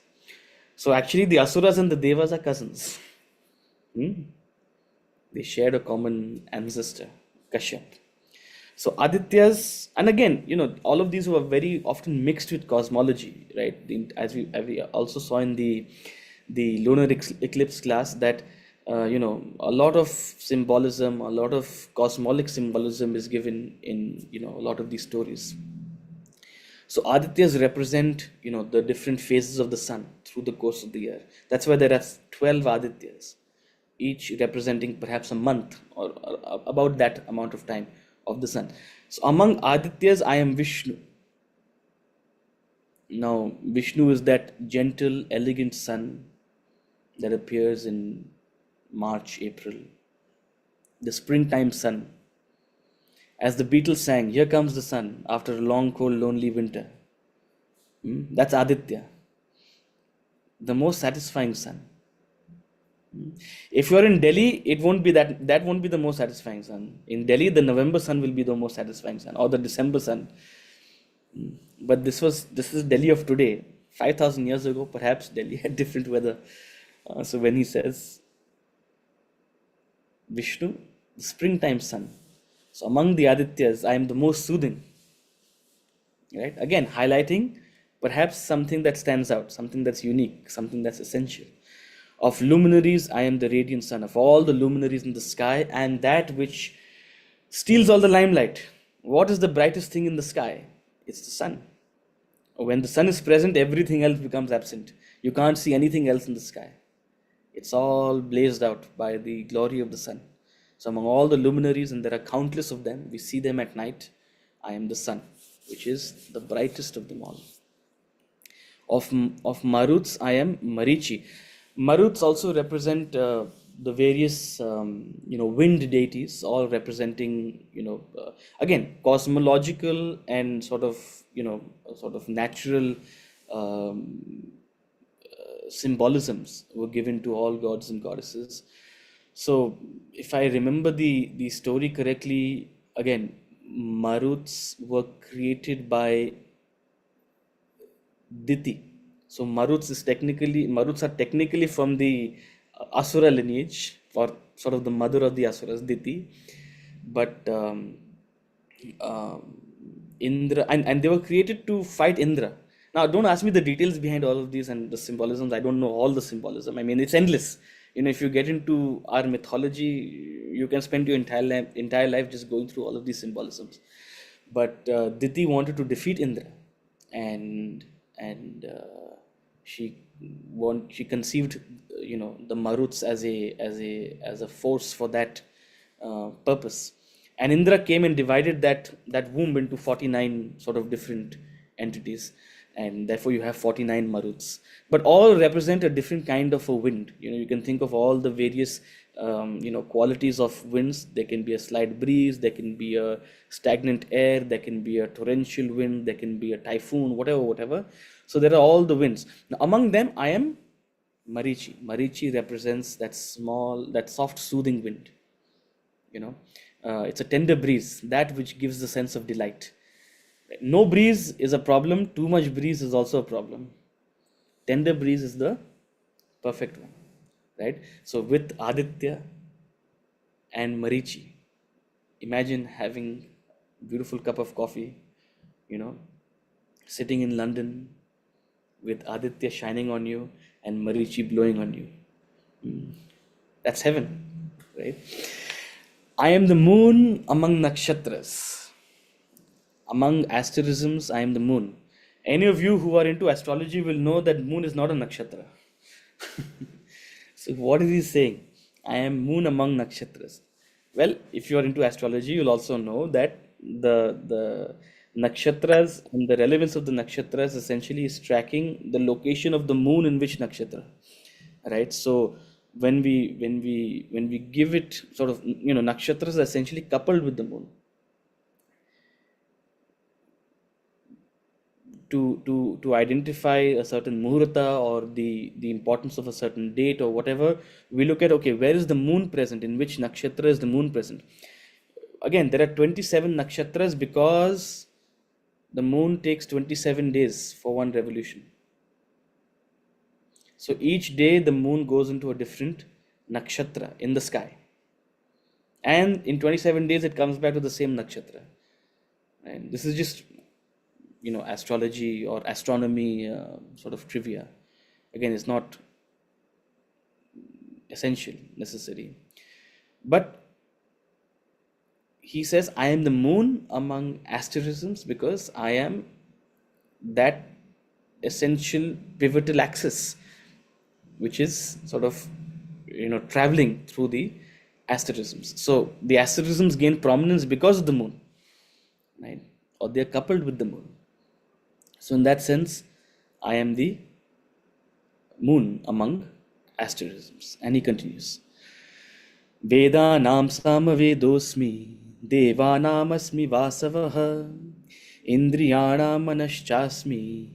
So actually, the Asuras and the Devas are cousins. Hmm? They shared a common ancestor, Kashyap. So Adityas, and again, all of these were very often mixed with cosmology, right? As we also saw in the lunar eclipse class, that a lot of symbolism, a lot of cosmolic symbolism is given in a lot of these stories. So Adityas represent the different phases of the sun through the course of the year. That's why there are 12 Adityas, each representing perhaps a month or about that amount of time of the sun. So among Adityas, I am Vishnu. Now, Vishnu is that gentle, elegant sun that appears in March, April, the springtime sun. As the Beatles sang, "Here comes the sun after a long, cold, lonely winter." That's Aditya, the most satisfying sun. If you're in Delhi, it won't be that won't be the most satisfying sun. In Delhi, the November sun will be the most satisfying sun, or the December sun. But this is Delhi of today. 5,000 years ago, perhaps Delhi had different weather. So when he says Vishnu, the springtime sun. So among the Adityas, I am the most soothing. Right? Again, highlighting perhaps something that stands out, something that's unique, something that's essential. Of luminaries, I am the radiant sun. Of all the luminaries in the sky, and that which steals all the limelight. What is the brightest thing in the sky? It's the sun. When the sun is present, everything else becomes absent. You can't see anything else in the sky. It's all blazed out by the glory of the sun. So among all the luminaries, and there are countless of them, we see them at night, I am the sun, which is the brightest of them all. Of Maruts, I am Marichi. Maruts also represent the various wind deities, all representing again cosmological and sort of natural symbolisms were given to all gods and goddesses. So if I remember the story correctly, again, Maruts were created by Diti. So Maruts are technically from the Asura lineage, or sort of the mother of the Asuras, Diti. But Indra, and they were created to fight Indra. Now, don't ask me the details behind all of these and the symbolisms. I don't know all the symbolism. I mean, it's endless. If you get into our mythology, you can spend your entire life just going through all of these symbolisms. But Diti wanted to defeat Indra, and she conceived the Maruts as a force for that purpose. And Indra came and divided that womb into 49 sort of different entities, and therefore you have 49 Maruts, but all represent a different kind of a wind. You can think of all the various qualities of winds. There can be a slight breeze, there can be a stagnant air, there can be a torrential wind, there can be a typhoon, whatever. So there are all the winds. Now, among them, I am Marichi. Marichi represents that soft, soothing wind. It's a tender breeze, that which gives the sense of delight. No breeze is a problem. Too much breeze is also a problem. Tender breeze is the perfect one, right? So with Aditya and Marichi, imagine having a beautiful cup of coffee, sitting in London with Aditya shining on you and Marichi blowing on you. That's heaven, right? I am the moon among nakshatras. Among asterisms, I am the moon. Any of you who are into astrology will know that moon is not a nakshatra. So what is he saying? I am moon among nakshatras. Well, if you are into astrology, you'll also know that the nakshatras and the relevance of the nakshatras essentially is tracking the location of the moon in which nakshatra, right? So when we give it sort of, nakshatras are essentially coupled with the moon to identify a certain muhurta or the importance of a certain date or whatever. We look at, okay, where is the moon present, in which nakshatra is the moon present. Again, there are 27 nakshatras because the moon takes 27 days for one revolution. So each day the moon goes into a different nakshatra in the sky, and in 27 days it comes back to the same nakshatra. And this is just, astrology or astronomy sort of trivia. Again, it's not essential, necessary. But he says, I am the moon among asterisms because I am that essential pivotal axis which is sort of, traveling through the asterisms. So the asterisms gain prominence because of the moon, right? Or they are coupled with the moon. So in that sense, I am the moon among asterisms. And he continues, Vedanam samavedosmi, devanamasmi vasavaha, indriyanam manaschasmi,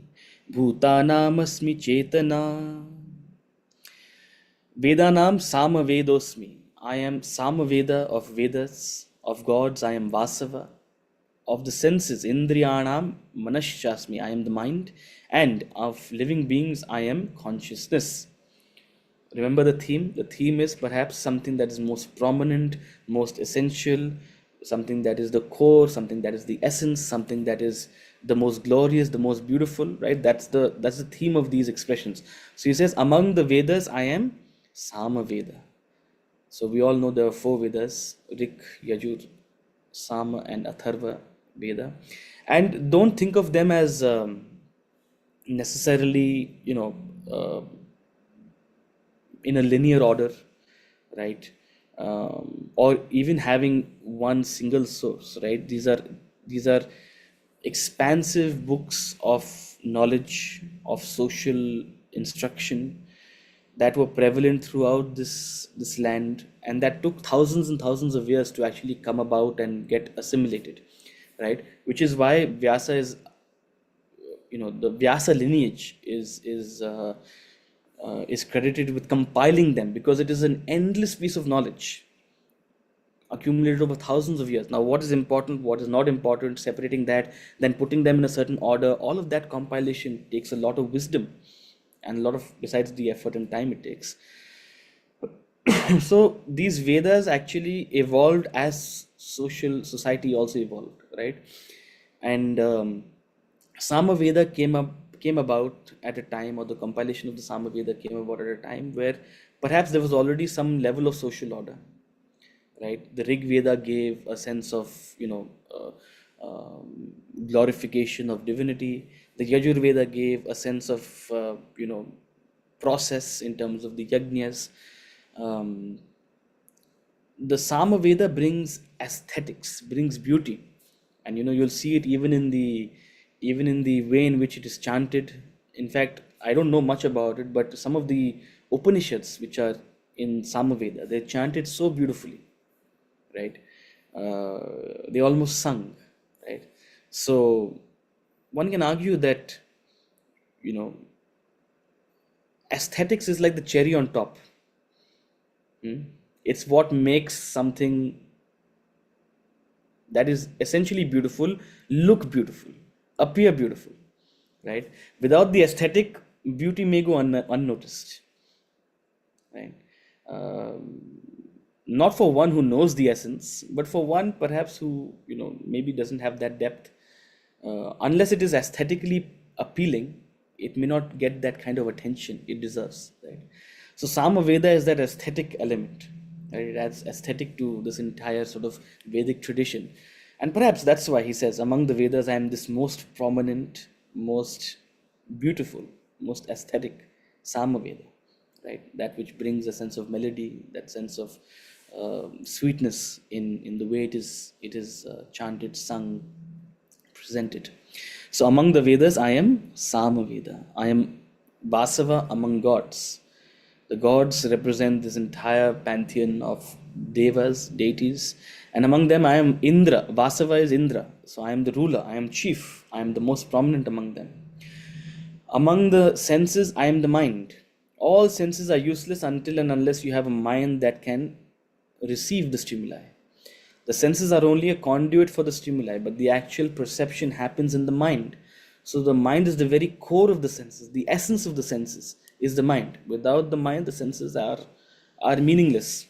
bhutanamasmi chetana. Vedanam samavedosmi. I am Samaveda of Vedas, of gods. I am Vasava. Of the senses, Indriyanam Manaschasmi, I am the mind, and of living beings, I am consciousness. Remember the theme? The theme is perhaps something that is most prominent, most essential, something that is the core, something that is the essence, something that is the most glorious, the most beautiful, right? That's the theme of these expressions. So he says, among the Vedas, I am Samaveda. So we all know there are 4 Vedas: Rik, Yajur, Sama, and Atharva Veda. And don't think of them as necessarily, in a linear order, right? Or even having one single source, right? These are expansive books of knowledge, of social instruction that were prevalent throughout this land, and that took thousands and thousands of years to actually come about and get assimilated, right? Which is why Vyasa is, the Vyasa lineage is credited with compiling them, because it is an endless piece of knowledge accumulated over thousands of years. Now, what is important, what is not important, separating that, then putting them in a certain order, all of that compilation takes a lot of wisdom and a lot of, besides the effort and time it takes. So these Vedas actually evolved as society also evolved, right? And Samaveda came about at a time, or the compilation of the Samaveda came about at a time where perhaps there was already some level of social order, right? The Rig Veda gave a sense of, glorification of divinity. The Yajur Veda gave a sense of, process in terms of the yajnas. The Samaveda brings aesthetics, brings beauty, and you'll see it even in the way in which it is chanted. In fact, I don't know much about it, but some of the Upanishads which are in Samaveda, they're chanted so beautifully, right? They almost sung, right? So one can argue that, aesthetics is like the cherry on top. It's what makes something that is essentially beautiful look beautiful, appear beautiful, right? Without the aesthetic, beauty may go unnoticed, right? Not for one who knows the essence, but for one perhaps who, maybe doesn't have that depth. Unless it is aesthetically appealing, it may not get that kind of attention it deserves, right? So Samaveda is that aesthetic element, right? It adds aesthetic to this entire sort of Vedic tradition. And perhaps that's why he says, among the Vedas, I am this most prominent, most beautiful, most aesthetic Samaveda, right? That which brings a sense of melody, that sense of sweetness in the way it is chanted, sung, presented. So among the Vedas, I am Samaveda. I am Vasava among gods. The gods represent this entire pantheon of devas, deities, and among them I am Indra. Vasava is Indra. So I am the ruler, I am chief, I am the most prominent among them. Among the senses, I am the mind. All senses are useless until and unless you have a mind that can receive the stimuli. The senses are only a conduit for the stimuli, but the actual perception happens in the mind. So the mind is the very core of the senses. The essence of the senses is the mind. Without the mind, the senses are meaningless.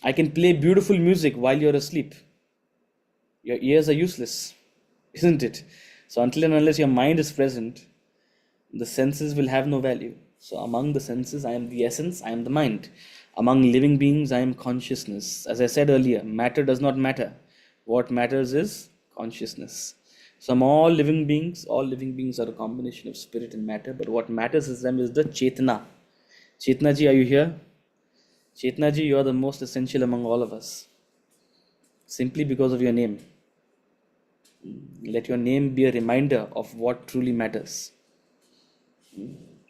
I can play beautiful music while you're asleep. Your ears are useless, isn't it? So until and unless your mind is present, the senses will have no value. So among the senses, I am the essence, I am the mind. Among living beings, I am consciousness. As I said earlier, matter does not matter. What matters is consciousness. So among all living beings are a combination of spirit and matter, but what matters is them is the Chetna. Chetna ji, are you here? Chetna ji, you are the most essential among all of us. Simply because of your name. Let your name be a reminder of what truly matters.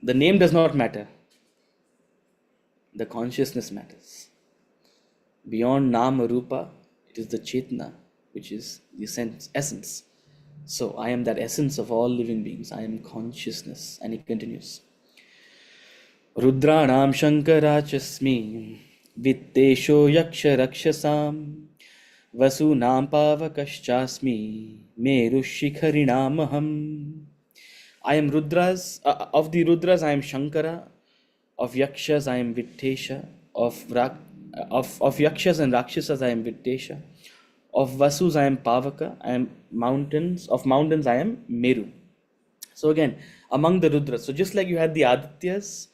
The name does not matter. The consciousness matters. Beyond Nama Rupa, it is the Chetna, which is the essence. So I am that essence of all living beings. I am consciousness. And he continues. Rudranam Shankarachasmi Vittesho Yaksha Rakshasam Vasunam Pavakaschasmi Meru Shikharinamaham. I am Rudras. Of the Rudras, I am Shankara. Of Yakshas, I am Vittesha. Of Yakshas and Rakshasas, I am Vittesha. Of Vasus, I am Pavaka. I am mountains. Of mountains, I am Meru. So again, among the Rudras, so just like you had the Adityas,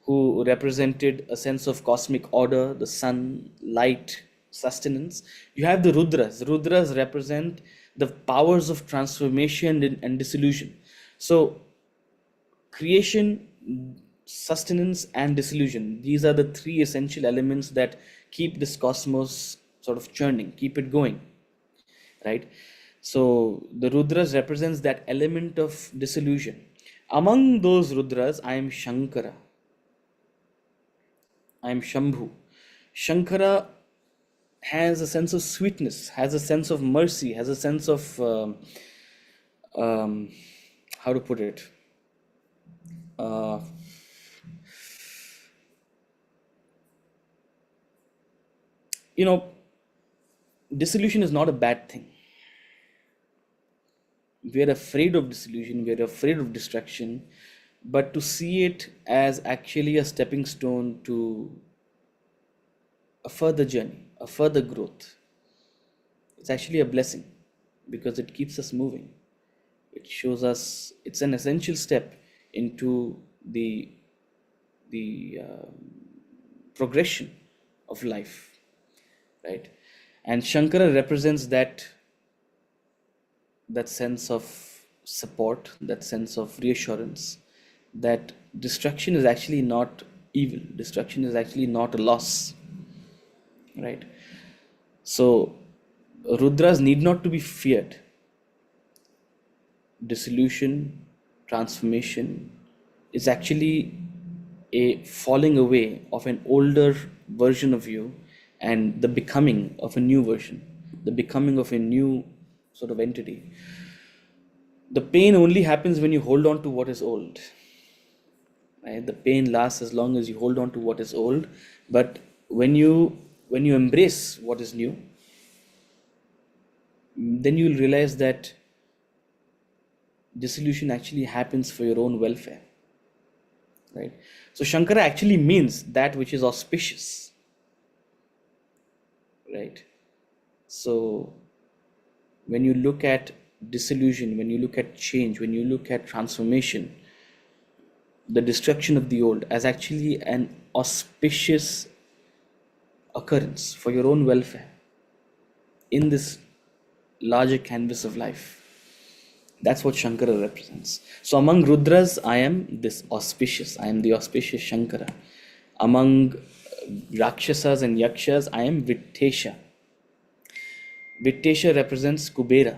who represented a sense of cosmic order, the sun, light, sustenance, you have the Rudras. Rudras represent the powers of transformation and dissolution. So creation, sustenance, and dissolution, these are the three essential elements that keep this cosmos sort of churning, keep it going, right? So the Rudras represents that element of dissolution. Among those Rudras, I am Shankara. I am Shambhu. Shankara has a sense of sweetness, has a sense of mercy, has a sense of how to put it? Dissolution is not a bad thing. We are afraid of dissolution, we are afraid of destruction, but to see it as actually a stepping stone to a further journey, a further growth, it's actually a blessing because it keeps us moving. It shows us it's an essential step into the progression of life, right? And Shankara represents that sense of support, that sense of reassurance, that destruction is actually not evil, destruction is actually not a loss, right? So Rudras need not to be feared. Dissolution, transformation is actually a falling away of an older version of you and the becoming of a new version, the becoming of a new sort of entity. The pain only happens when you hold on to what is old, right? The pain lasts as long as you hold on to what is old, but when you embrace what is new, then you will realize that dissolution actually happens for your own welfare, right? So Shankara actually means that which is auspicious, right? So when you look at dissolution, when you look at change, when you look at transformation, the destruction of the old as actually an auspicious occurrence for your own welfare, in this larger canvas of life. That's what Shankara represents. So among Rudras, I am this auspicious. I am the auspicious Shankara. Among Rakshasas and Yakshas, I am Vittesha. Vittesha represents Kubera.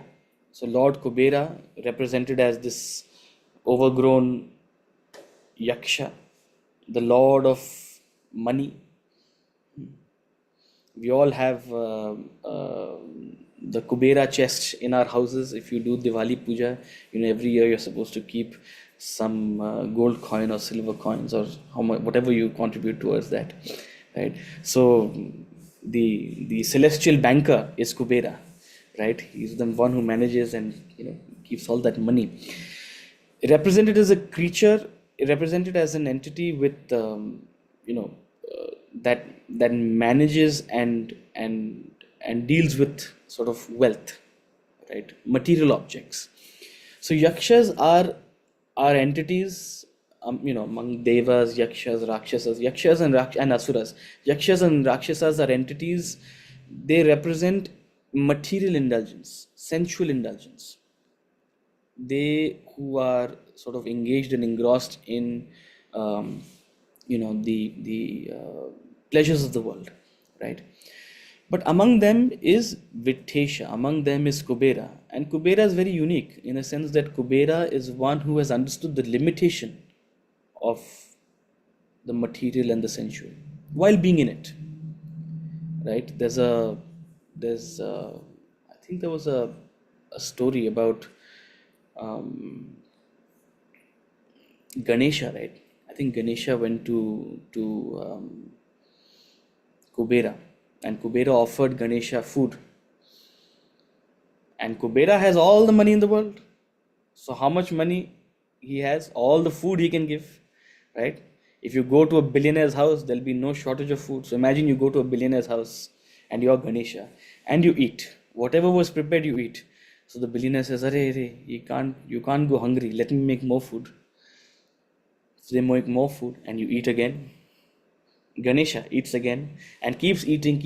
So Lord Kubera, represented as this overgrown Yaksha, the Lord of money. We all have the Kubera chest in our houses. If you do Diwali Puja, every year you're supposed to keep some gold coin or silver coins or whatever you contribute towards that, right? So the celestial banker is Kubera, right? He's the one who manages and keeps all that money. Represented as a creature, represented as an entity with that manages and deals with sort of wealth, right? Material objects. So yakshas are entities, among devas, yakshas, rakshasas, and asuras. Yakshas and rakshasas are entities. They represent material indulgence, sensual indulgence. They who are sort of engaged and engrossed in the pleasures of the world, right? But among them is Vittesha, among them is Kubera. And Kubera is very unique in a sense that Kubera is one who has understood the limitation of the material and the sensual while being in it, right? I think there was a story about Ganesha, right? I think Ganesha went to Kubera, and Kubera offered Ganesha food. And Kubera has all the money in the world. So how much money he has, all the food he can give, right? If you go to a billionaire's house, there'll be no shortage of food. So imagine you go to a billionaire's house and you're Ganesha and you eat. Whatever was prepared, you eat. So the billionaire says, Arey, you can't go hungry. Let me make more food. So they make more food and you eat again. Ganesha eats again and keeps eating.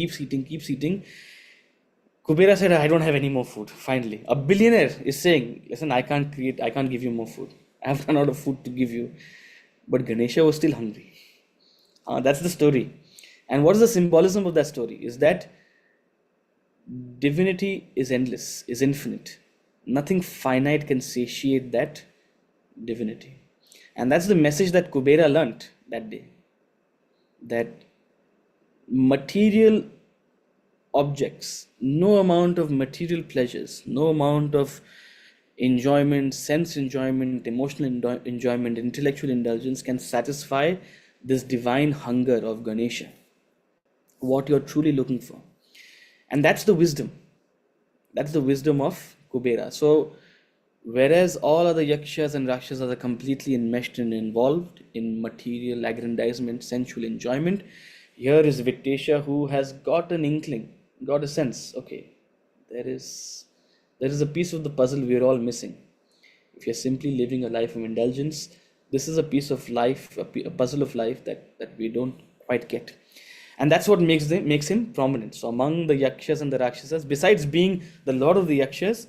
Kubera said, I don't have any more food. Finally, a billionaire is saying, listen, I can't give you more food. I have run out of food to give you. But Ganesha was still hungry. That's the story. And what is the symbolism of that story? Is that divinity is endless, is infinite. Nothing finite can satiate that divinity. And that's the message that Kubera learnt that day. That material objects, no amount of material pleasures, no amount of enjoyment, sense enjoyment, emotional enjoyment, intellectual indulgence can satisfy this divine hunger of Ganesha, what you're truly looking for. And that's the wisdom. That's the wisdom of Kubera. So, whereas all other yakshas and rakshasas are completely enmeshed and involved in material aggrandizement, sensual enjoyment, here is Vittesha who has got an inkling, got a sense, okay, there is a piece of the puzzle we're all missing. If you're simply living a life of indulgence, this is a piece of life, a puzzle of life that we don't quite get. And that's what makes him prominent. So among the yakshas and the rakshasas, besides being the lord of the yakshas,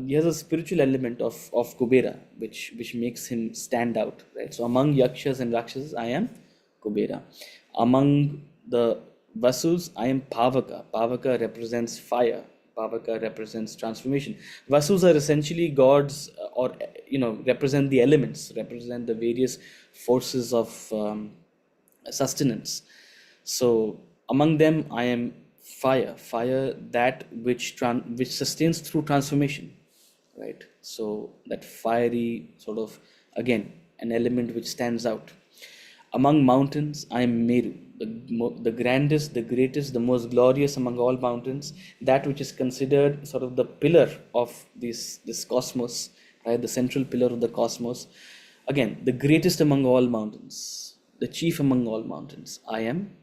he has a spiritual element of Kubera, which makes him stand out, right? So among yakshas and rakshasas, I am Kubera. Among the Vasus, I am Pavaka. Pavaka represents fire. Pavaka represents transformation. Vasus are essentially gods, or represent the elements, represent the various forces of sustenance. So among them, I am fire, that which sustains through transformation, right? So that fiery sort of, again, an element which stands out. Among mountains, I am Meru, the grandest, the greatest, the most glorious among all mountains, that which is considered sort of the pillar of this cosmos, right? The central pillar of the cosmos. Again, the greatest among all mountains, the chief among all mountains, I am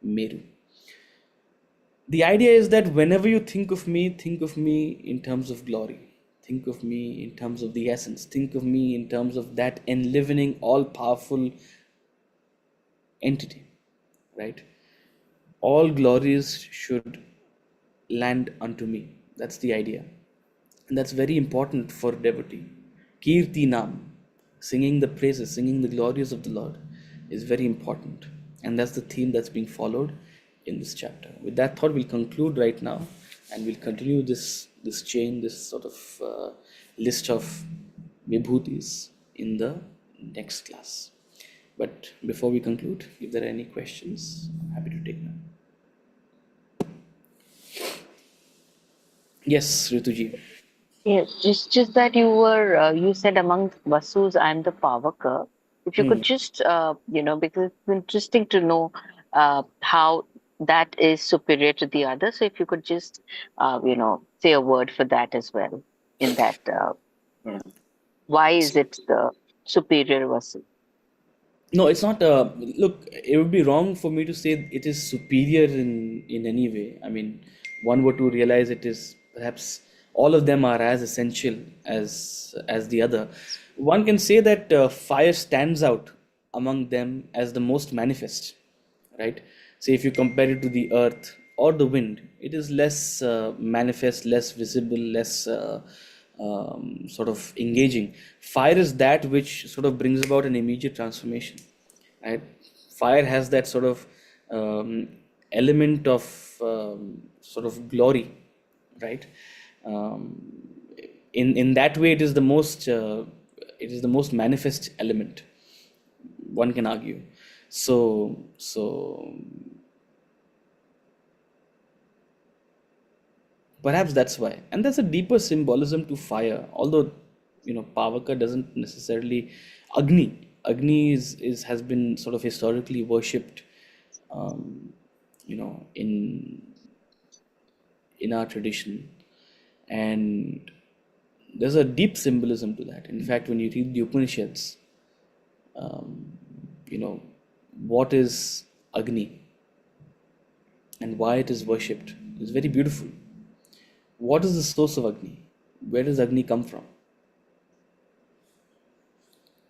Meru. The idea is that whenever you think of me in terms of glory. Think of me in terms of the essence. Think of me in terms of that enlivening, all-powerful entity, right? All glories should land unto me. That's the idea. And that's very important for devotee. Kirti Nam, singing the praises, singing the glories of the Lord, is very important. And that's the theme that's being followed in this chapter. With that thought, we'll conclude right now, and we'll continue this chain, this sort of list of vibhutis in the next class. But before we conclude, if there are any questions, I'm happy to take them. Yes, Rituji. Yes, just that you said among Vasus, I'm the Pavaka. If you could just because it's interesting to know how that is superior to the other. So if you could just say a word for that as well in that why is it the superior Vasu? No, it's not. Look, it would be wrong for me to say it is superior in any way. I mean, one were to realize it is perhaps all of them are as essential as the other. One can say that fire stands out among them as the most manifest, right? Say if you compare it to the earth or the wind, it is less manifest, less visible, less sort of engaging. Fire is that which sort of brings about an immediate transformation, right? Fire has that sort of element of sort of glory, right? Um, in that way, it is the most manifest element. One can argue. So perhaps that's why, and there's a deeper symbolism to fire. Although Pavaka doesn't necessarily. Agni is has been sort of historically worshipped, you know, in our tradition, and there's a deep symbolism to that. In fact, when you read the Upanishads, you know, what is Agni and why it is worshipped is very beautiful. What is the source of Agni? Where does Agni come from?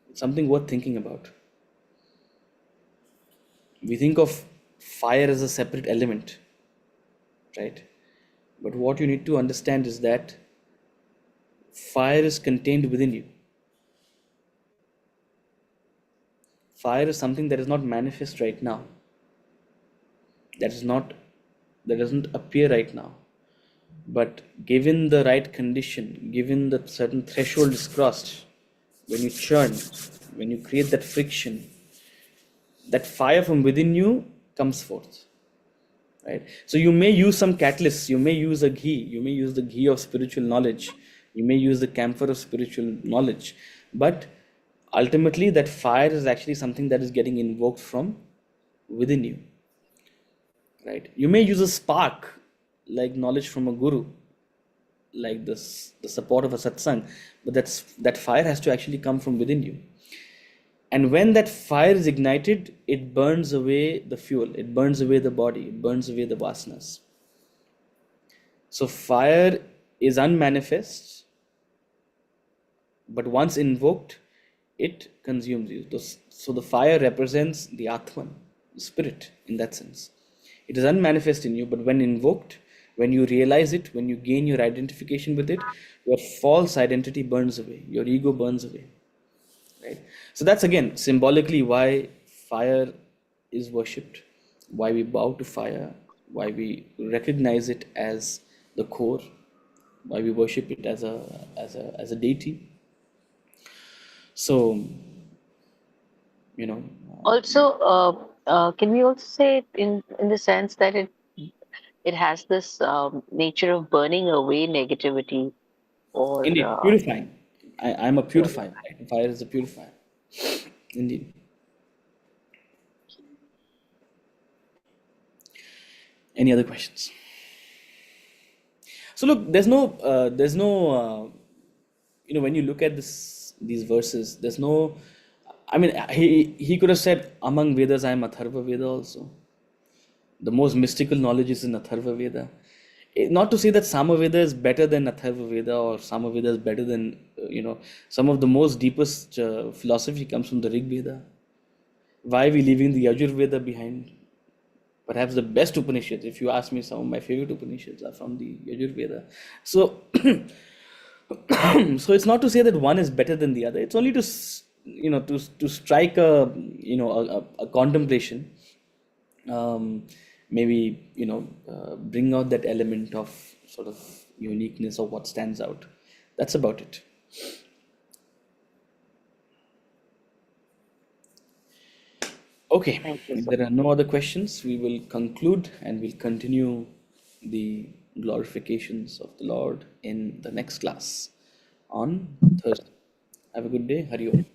It's something worth thinking about. We think of fire as a separate element, right? But what you need to understand is that fire is contained within you. Fire is something that is not manifest right now. That doesn't appear right now. But given the right condition, given that certain threshold is crossed, when you churn, when you create that friction, that fire from within you comes forth, right? So you may use some catalysts, you may use a ghee, you may use the ghee of spiritual knowledge, you may use the camphor of spiritual knowledge, but ultimately that fire is actually something that is getting invoked from within you, right? You may use a spark like knowledge from a guru, like this, the support of a satsang, but that fire has to actually come from within you. And when that fire is ignited, it burns away the fuel, it burns away the body, it burns away the vasanas. So fire is unmanifest, but once invoked, it consumes you. So the fire represents the Atman, the spirit, in that sense. It is unmanifest in you, but when invoked, when you realize it, when you gain your identification with it, your false identity burns away, your ego burns away, right? So that's again symbolically why fire is worshipped, why we bow to fire, why we recognize it as the core, why we worship it as a deity. So, Also, can we also say it in the sense that it has this nature of burning away negativity or indeed, purifying. I'm a yeah. purifier, right? Fire is a purifier. Indeed. Any other questions? So look, there's no, when you look at these verses, there's no, I mean, he could have said, among Vedas, I am Atharva Veda also. The most mystical knowledge is in Atharva Veda. Not to say that Samaveda is better than Atharva Veda or Samaveda is better than, some of the most deepest philosophy comes from the Rig Veda. Why are we leaving the Yajur Veda behind? Perhaps the best Upanishads, if you ask me, some of my favorite Upanishads are from the Yajurveda. So, so it's not to say that one is better than the other. It's only to to strike a a contemplation, maybe bring out that element of sort of uniqueness of what stands out. That's about it. Okay, Thank you if so there are no other questions, we will conclude and we'll continue the glorifications of the Lord in the next class on Thursday. Have a good day. Hari Om.